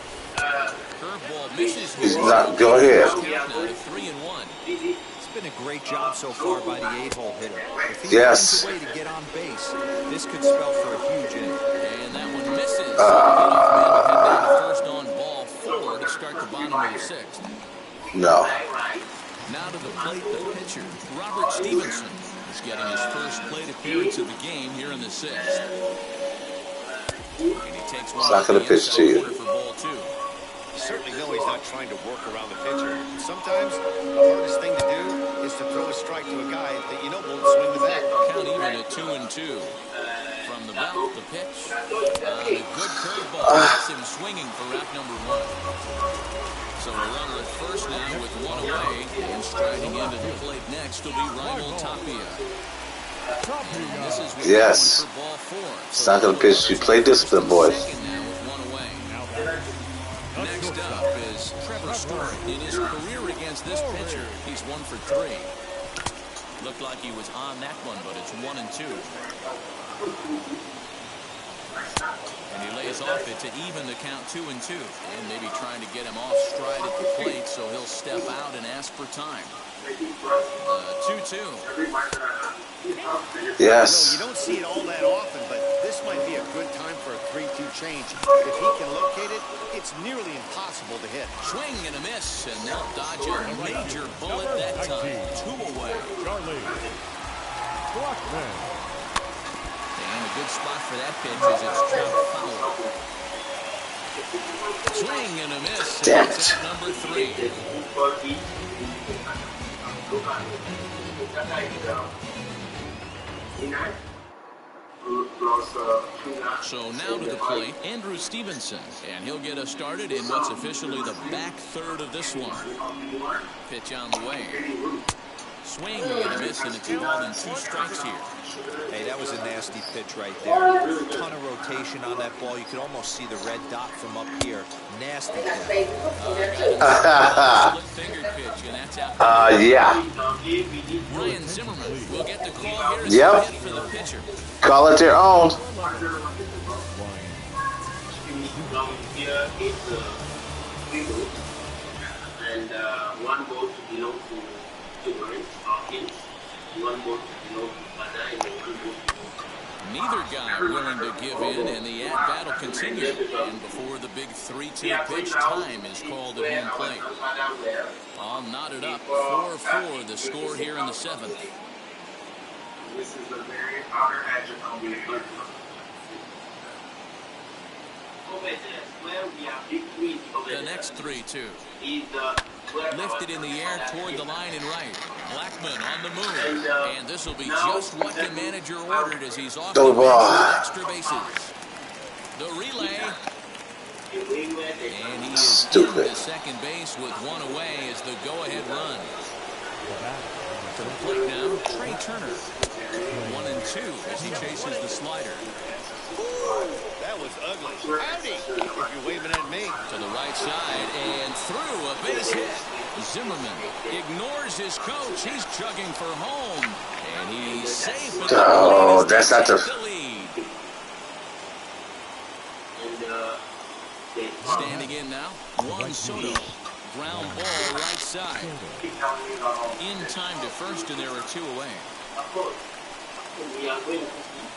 Curveball misses here. Go ahead. Count now to 3-1. It's been a great job so far by the 8-hole hitter. If he Yes. finds a way to get on base, this could spell for a huge inning. And that one misses. Down to first on ball 4 to start the bottom of the 6th. No. Now to the plate, the pitcher, Robert Stevenson, is getting his first plate appearance of the game here in the 6th. And he takes one It's not going to pitch to you. for ball 2. Certainly know he's not trying to work around the pitcher. Sometimes the hardest thing to do is to throw a strike to a guy that you know won't swing the bat. Count even at 2-2. From the belt, the pitch. A good curveball gets him swinging for out number 1. So a runner at first now with 1 away, and striding into the plate next will be Raimel Tapia. And this is Yes. for ball 4. It's not going to pitch. You play discipline, boys. Second now with 1 away. Next up is Trevor Story. In his career against this pitcher, he's 1 for 3. Looked like he was on that one, but it's 1-2. And he lays off it to even the count 2-2. And maybe trying to get him off stride at the plate, so he'll step out and ask for time. 2-2. Yes. You don't see it all that often, but this might be a good time for a 3-2 change. If he can locate it, it's nearly impossible to hit. Swing and a miss, and they'll dodge a major bullet that time. 2 away. Charlie Blackman. And a good spot for that pitch as it's chopped foul. Swing and a miss. Damn It's it. at number 3. So now to the plate, Andrew Stevenson, and he'll get us started in what's officially the back third of this one. Pitch on the way. Swing and a miss, and it's involved in 2 strikes here. Hey, that was a nasty pitch right there. A ton of rotation on that ball. You could almost see the red dot from up here. Nasty pitch. Split-fingered pitch, and that's out. Yeah. Ryan Zimmerman will get the call here as Yep. a hit for the pitcher. Call it their own. And one goes to belong to Hawkins, one goes to belong to Pada, and one goes to Neither guy willing to give in, and the at-bat will continue. And before the big 3-2 pitch, time is called at home plate. All knotted up, 4-4, the score here in the 7th. This is a very outer edge of the The next 3-2. Lifted in the air toward the line and right. Blackman on the move. And this will be just what the manager ordered as he's off the bench with extra bases. The relay. And he is into second base with 1 away as the go-ahead run. To the plate now, Trey Turner. 1-2 as he chases the slider. That was ugly. Howdy, if you're waving at me. To the right side and through a base hit. Zimmerman ignores his coach. He's chugging for home. And he's safe. Oh, that's not the... Standing in now, Juan Soto. Ground ball right side. In time to first, and there are 2 away.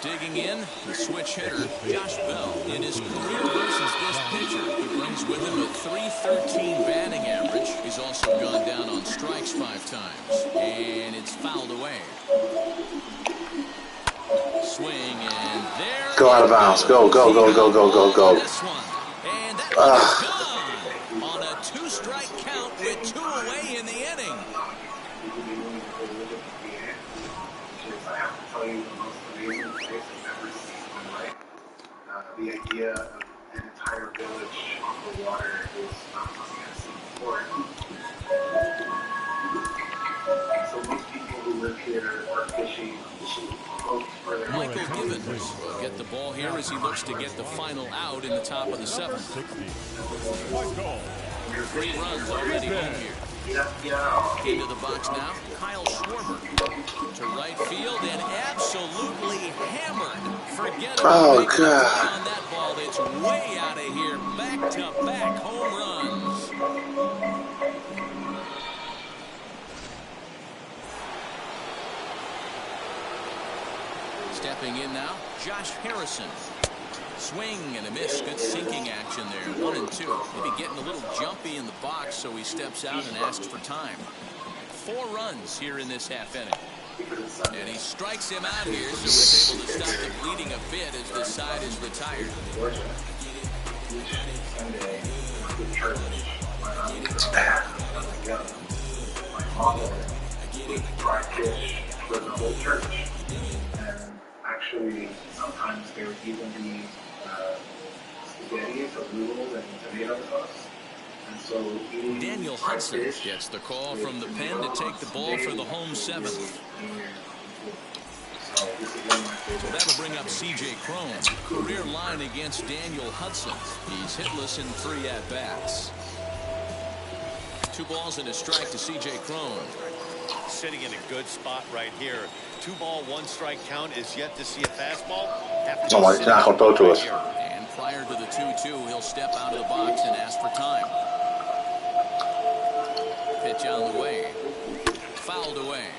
Digging in, the switch hitter, Josh Bell. In his career versus this pitcher, he brings with him a .313 batting average. He's also gone down on strikes 5 times. And it's fouled away. Swing, and there. Go out of bounds. Go. This one. And that one is gone on a 2-strike count with 2 away in the inning. I have to tell you, the most amazing place I've ever seen in my life. The idea of an entire village on the water is not something I've seen before. So most people who live here are fishing boats for their Michael Givens will get the ball here as he looks to get the final out in the top of the 7th. 3 runs already home here. Into the box now, Kyle Schwarber to right field and absolutely hammered. Forget about on that ball. It's way out of here. Back-to-back home runs. Stepping in now, Josh Harrison. Swing and a miss. Good sinking action there. 1 and 2. Maybe getting a little jumpy in the box, so he steps out and asks for time. 4 runs here in this half inning. And he strikes him out here, so he's able to stop the bleeding a bit as the side is retired. Actually, sometimes there would even be spaghetti, so noodles and tomato sauce. And so Daniel Hudson gets the call from the pen to take the ball for the home 7th. So that'll bring up C.J. Cron. Career line against Daniel Hudson. He's hitless in 3 at-bats. 2 balls and a strike to C.J. Cron. Sitting in a good spot right here. 2 ball, 1 strike count is yet to see a fastball. He's not going to throw to us. And prior to the 2-2, he'll step out of the box and ask for time. Pitch on the way. Fouled away.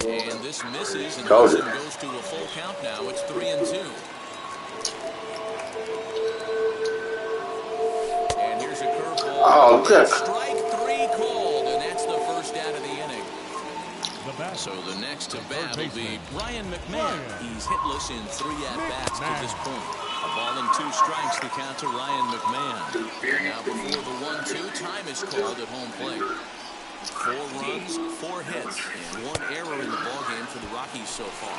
And this misses, and Hudson goes to a full count now. It's 3 and 2. And here's a curveball. Oh, good. Strike 3 called, and that's the first out of the inning. So the next to bat will be Ryan McMahon. He's hitless in 3 at-bats to this point. A ball and 2 strikes to count to Ryan McMahon. And now before the 1-2, time is called at home plate. 4 runs, 4 hits, and 1 error in the ballgame for the Rockies so far.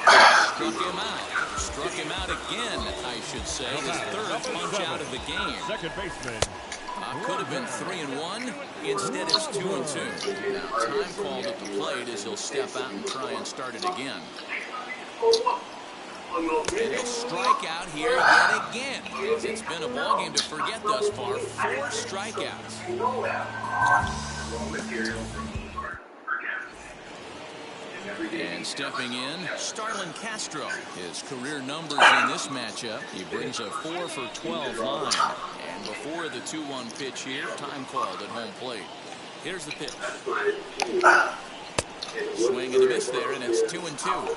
Struck him out again, I should say. His 3rd punch out of the game. Second baseman. Could have been 3 and 1. Instead, it's 2 and 2. Now, time called at the plate as he'll step out and try and start it again. And he'll strike out here yet again. It's been a ballgame to forget thus far. 4 strikeouts. And stepping in, Starlin Castro. His career numbers in this matchup. He brings a 4 for 12 line. And before the 2-1 pitch here, time called at home plate. Here's the pitch. Swing and a miss there, and it's 2 and 2.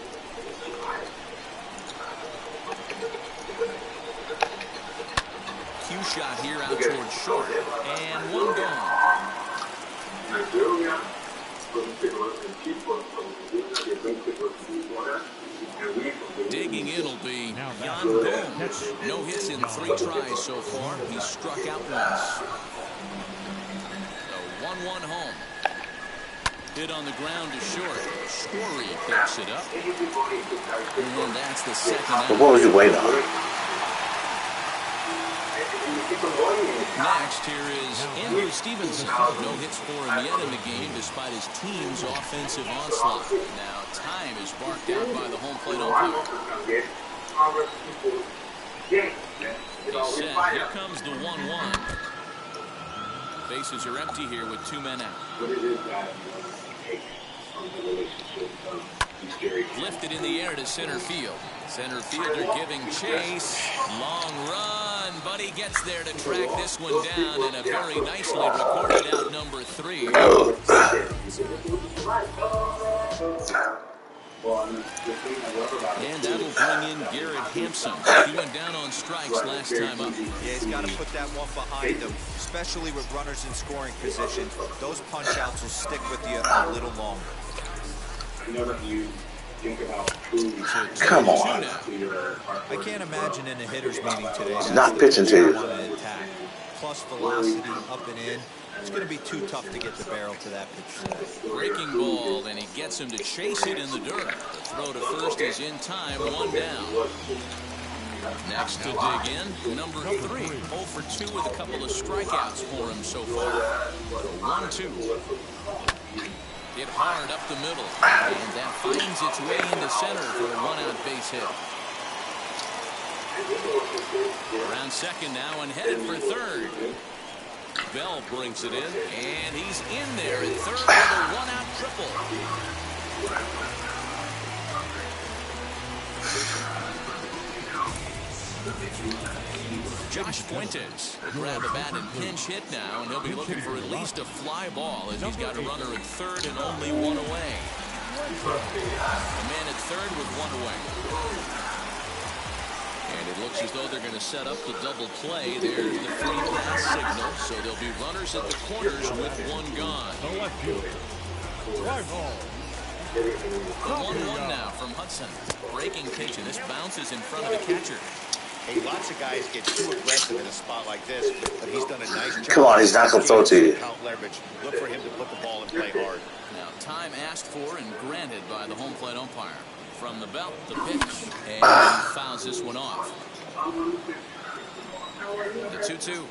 Cue shot here out towards short. And 1 gone. Digging in will be Jan Gomes. No hits in 3 tries so far. He's struck out once. The 1-1 home. Hit on the ground to short. Story picks it up. And that's the 2nd out. What was you waiting on? Next, here is Andrew Stevenson. No hits for him yet in the game despite his team's offensive onslaught. Now, time is barked out by the home plate umpire. He's set. Here comes the 1-1. Bases are empty here with 2 men out. Lifted in the air to center field. Center fielder giving chase. Long run. one, but he gets there to track this one down, and a very nicely recorded out number 3. And that'll bring in Garrett Hampson. He went down on strikes last time up. Yeah, he's got to put that one behind him, especially with runners in scoring position. Those punch-outs will stick with you a little longer. Come on. I can't imagine in a hitter's meeting today. He's not pitching to you. Plus velocity up and in. It's going to be too tough to get the barrel to that pitch today. Breaking ball, and he gets him to chase it in the dirt. The throw to first is in time, 1 down. Next to dig in, number 3. 0 for 2 with a couple of strikeouts for him so far. 1-2. Hit hard up the middle, and that finds its way into center for a 1-out base hit. Around second now and headed for third. Bell brings it in, and he's in there at third with a 1-out triple. Josh Fuentes will grab a bat and pinch hit now, and he'll be looking for at least a fly ball as he's got a runner at third and only 1 away. A man at third with 1 away. And it looks as though they're going to set up the double play. There's the free pass signal, so there'll be runners at the corners with 1 gone. The 1-1 now from Hudson. Breaking pitch, and this bounces in front of the catcher. Hey, lots of guys get too aggressive in a spot like this, but he's done a nice job. Come on, he's not going to throw to you. Leverage. Look for him to put the ball and play hard. Now, time asked for and granted by the home plate umpire. From the belt, the pitch, and he fouls this one off. The 2-2.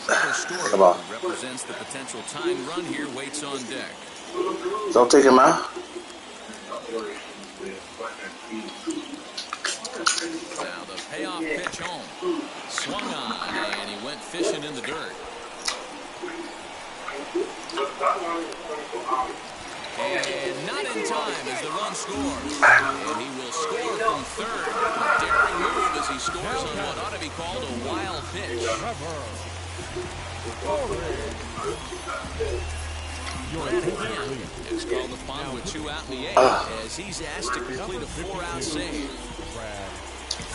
The score represents the potential tying run here, waits on deck. Don't take him out. Now the payoff pitch home. Swung on, and he went fishing in the dirt. And not in time as the run scores. And he will score from third. A daring move as he scores on what ought to be called a wild pitch. It's called upon with 2 out in the 8th as he's asked to complete a 4-out save.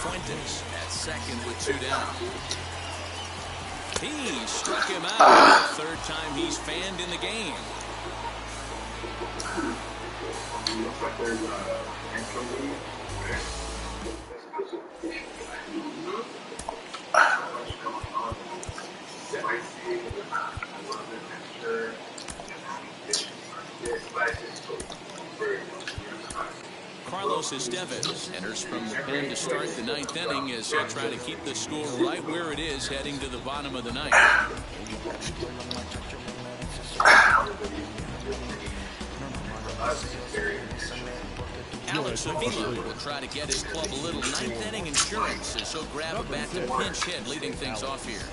Fuentes at second with 2 down. He struck him out. The 3rd time he's fanned in the game. Carlos Estevez enters from the pen to start the 9th inning as he'll try to keep the score right where it is heading to the bottom of the 9th. Alex Avila will try to get his club a little 9th inning insurance as he'll grab a bat to pinch hit, leading things off here.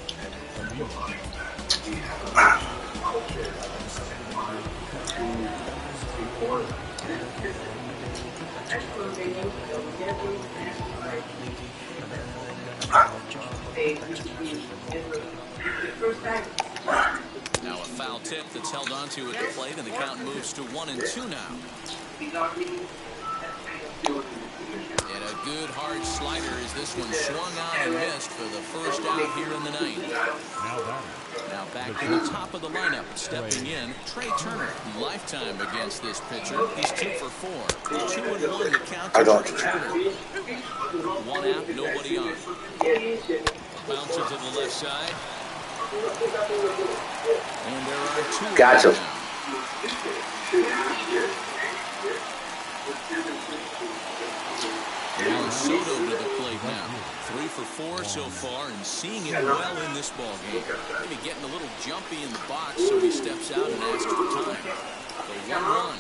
Now a foul tip that's held onto at the plate, and the count moves to 1-2 now. And a good hard slider as this one swung on and missed for the first out here in the 9th. Now back to the top of the lineup, stepping in, Trey Turner. Lifetime against this pitcher. He's 2 for 4. 2-1 the count to Trey Turner. 1 out, nobody on. Bouncer to the left side. And there are 2. Gotcha. Now Soto to the plate now. 3 for 4 so far, and seeing it well in this ball game. Maybe getting a little jumpy in the box, so he steps out and asks for time. The 1-1.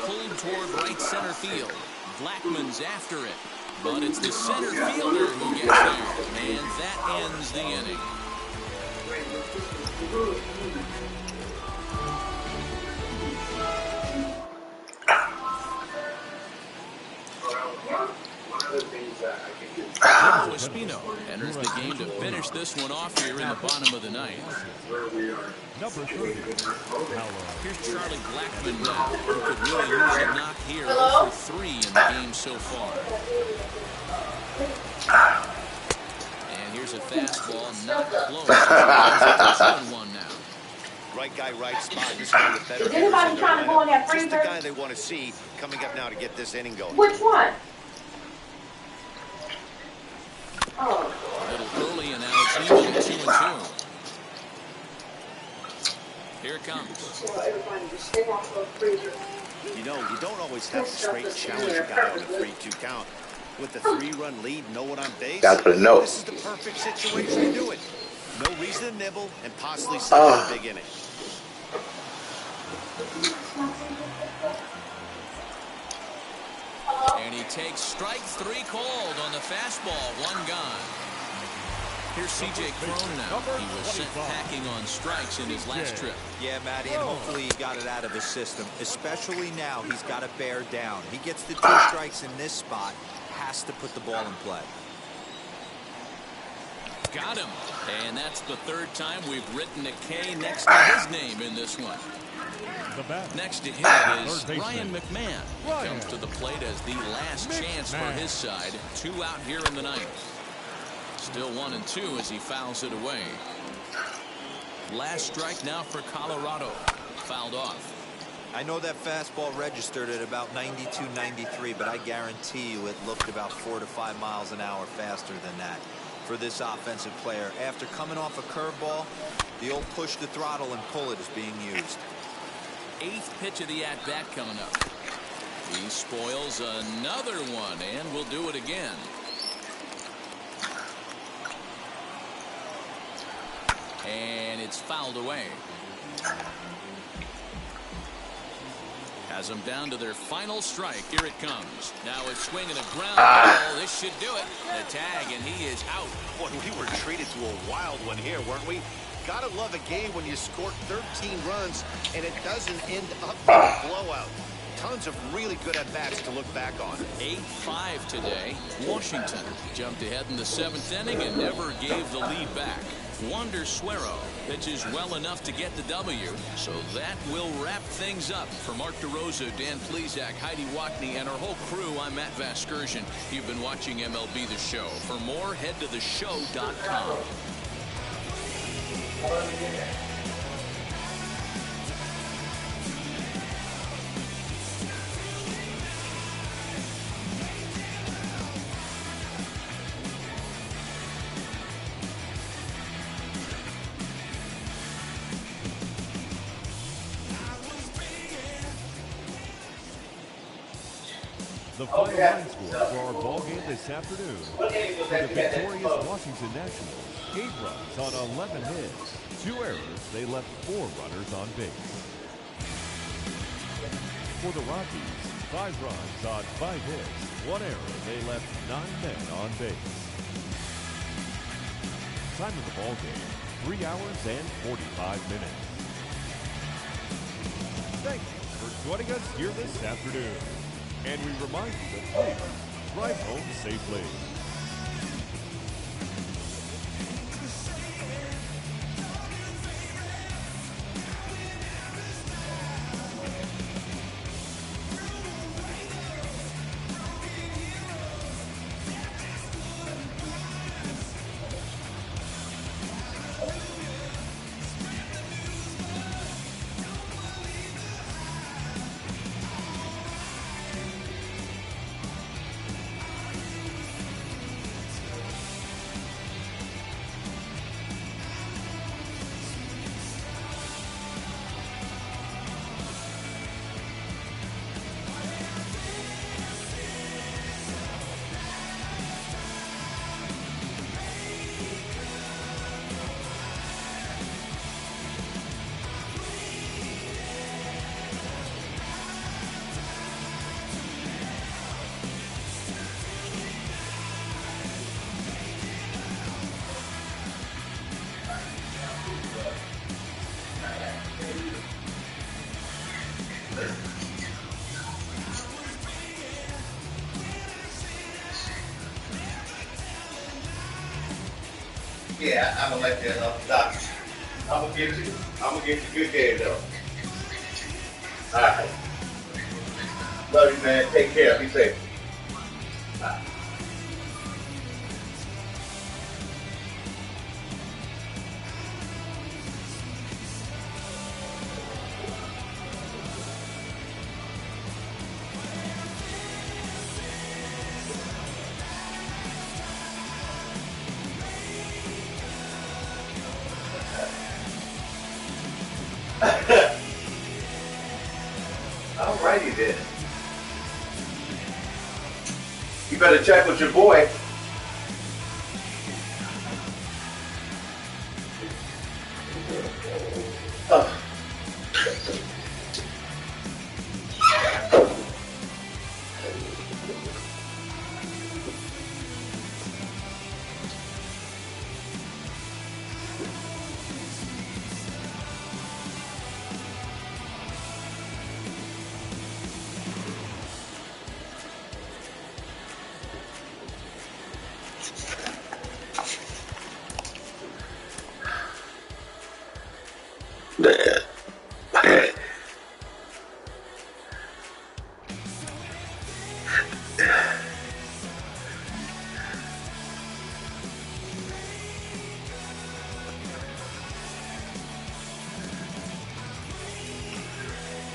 Pulled toward right center field. Blackman's after it, but it's the center fielder who gets there, and that ends the inning. Espino enters the game to finish this one off here in the bottom of the ninth. Number 30. Here's Charlie Blackmon now, who could really use a knock here. 0 for 3 in the game so far. And here's a fastball not close. 2-1 now. Right guy, right spot. This is one of the better. Is anybody trying to go on that free Just the guy they want to see coming up now to get this inning going. Which one? Oh. A little early, and now it's even 2-2. Here it comes. You know, you don't always have to straight challenge a guy on a 3-2 count. With the 3-run lead, no one on base. Got to put a note. This is the perfect situation to do it. No reason to nibble and possibly settle a big inning. And he takes strike 3 called on the fastball. 1 gone. Here's C.J. Cron now. He was sent packing on strikes in his last trip. Yeah, Matty, and hopefully he got it out of his system. Especially now, he's got to bear down. He gets the 2 strikes in this spot. Has to put the ball in play. Got him. And that's the 3rd time we've written a K next to his name in this one. Next to him is Ryan McMahon. He comes to the plate as the last chance for his side. 2 out here in the ninth. Still 1-2 as he fouls it away. Last strike now for Colorado. Fouled off. I know that fastball registered at about 92, 93, but I guarantee you it looked about 4 to 5 miles an hour faster than that for this offensive player. After coming off a curveball, the old push the throttle and pull it is being used. 8th pitch of the at-bat coming up. He spoils another one and will do it again. And it's fouled away. Has them down to their final strike. Here it comes. Now a swing and a ground ball. This should do it. The tag, and he is out. Boy, we were treated to a wild one here, weren't we? Gotta love a game when you score 13 runs and it doesn't end up being a blowout. Tons of really good at-bats to look back on. 8-5 today. Washington jumped ahead in the 7th inning and never gave the lead back. Wander Suero pitches well enough to get the W. So that will wrap things up. For Mark DeRosa, Dan Plesac, Heidi Watney, and our whole crew, I'm Matt Vasgersian. You've been watching MLB The Show. For more, head to theshow.com. The final line score for our ball game this afternoon. For the victorious Washington Nationals, 8 runs on 11 hits. 2 errors, they left 4 runners on base. For the Rockies, 5 runs on 5 hits. 1 error, they left 9 men on base. Time of the ball game, 3 hours and 45 minutes. Thank you for joining us here this afternoon. And we remind you to please drive home safely. Yeah, I'm gonna let you doc. I'm gonna get you good game though. All right. Love you, man. Take care. Be safe. Bye. Alrighty then. You better check with your boy.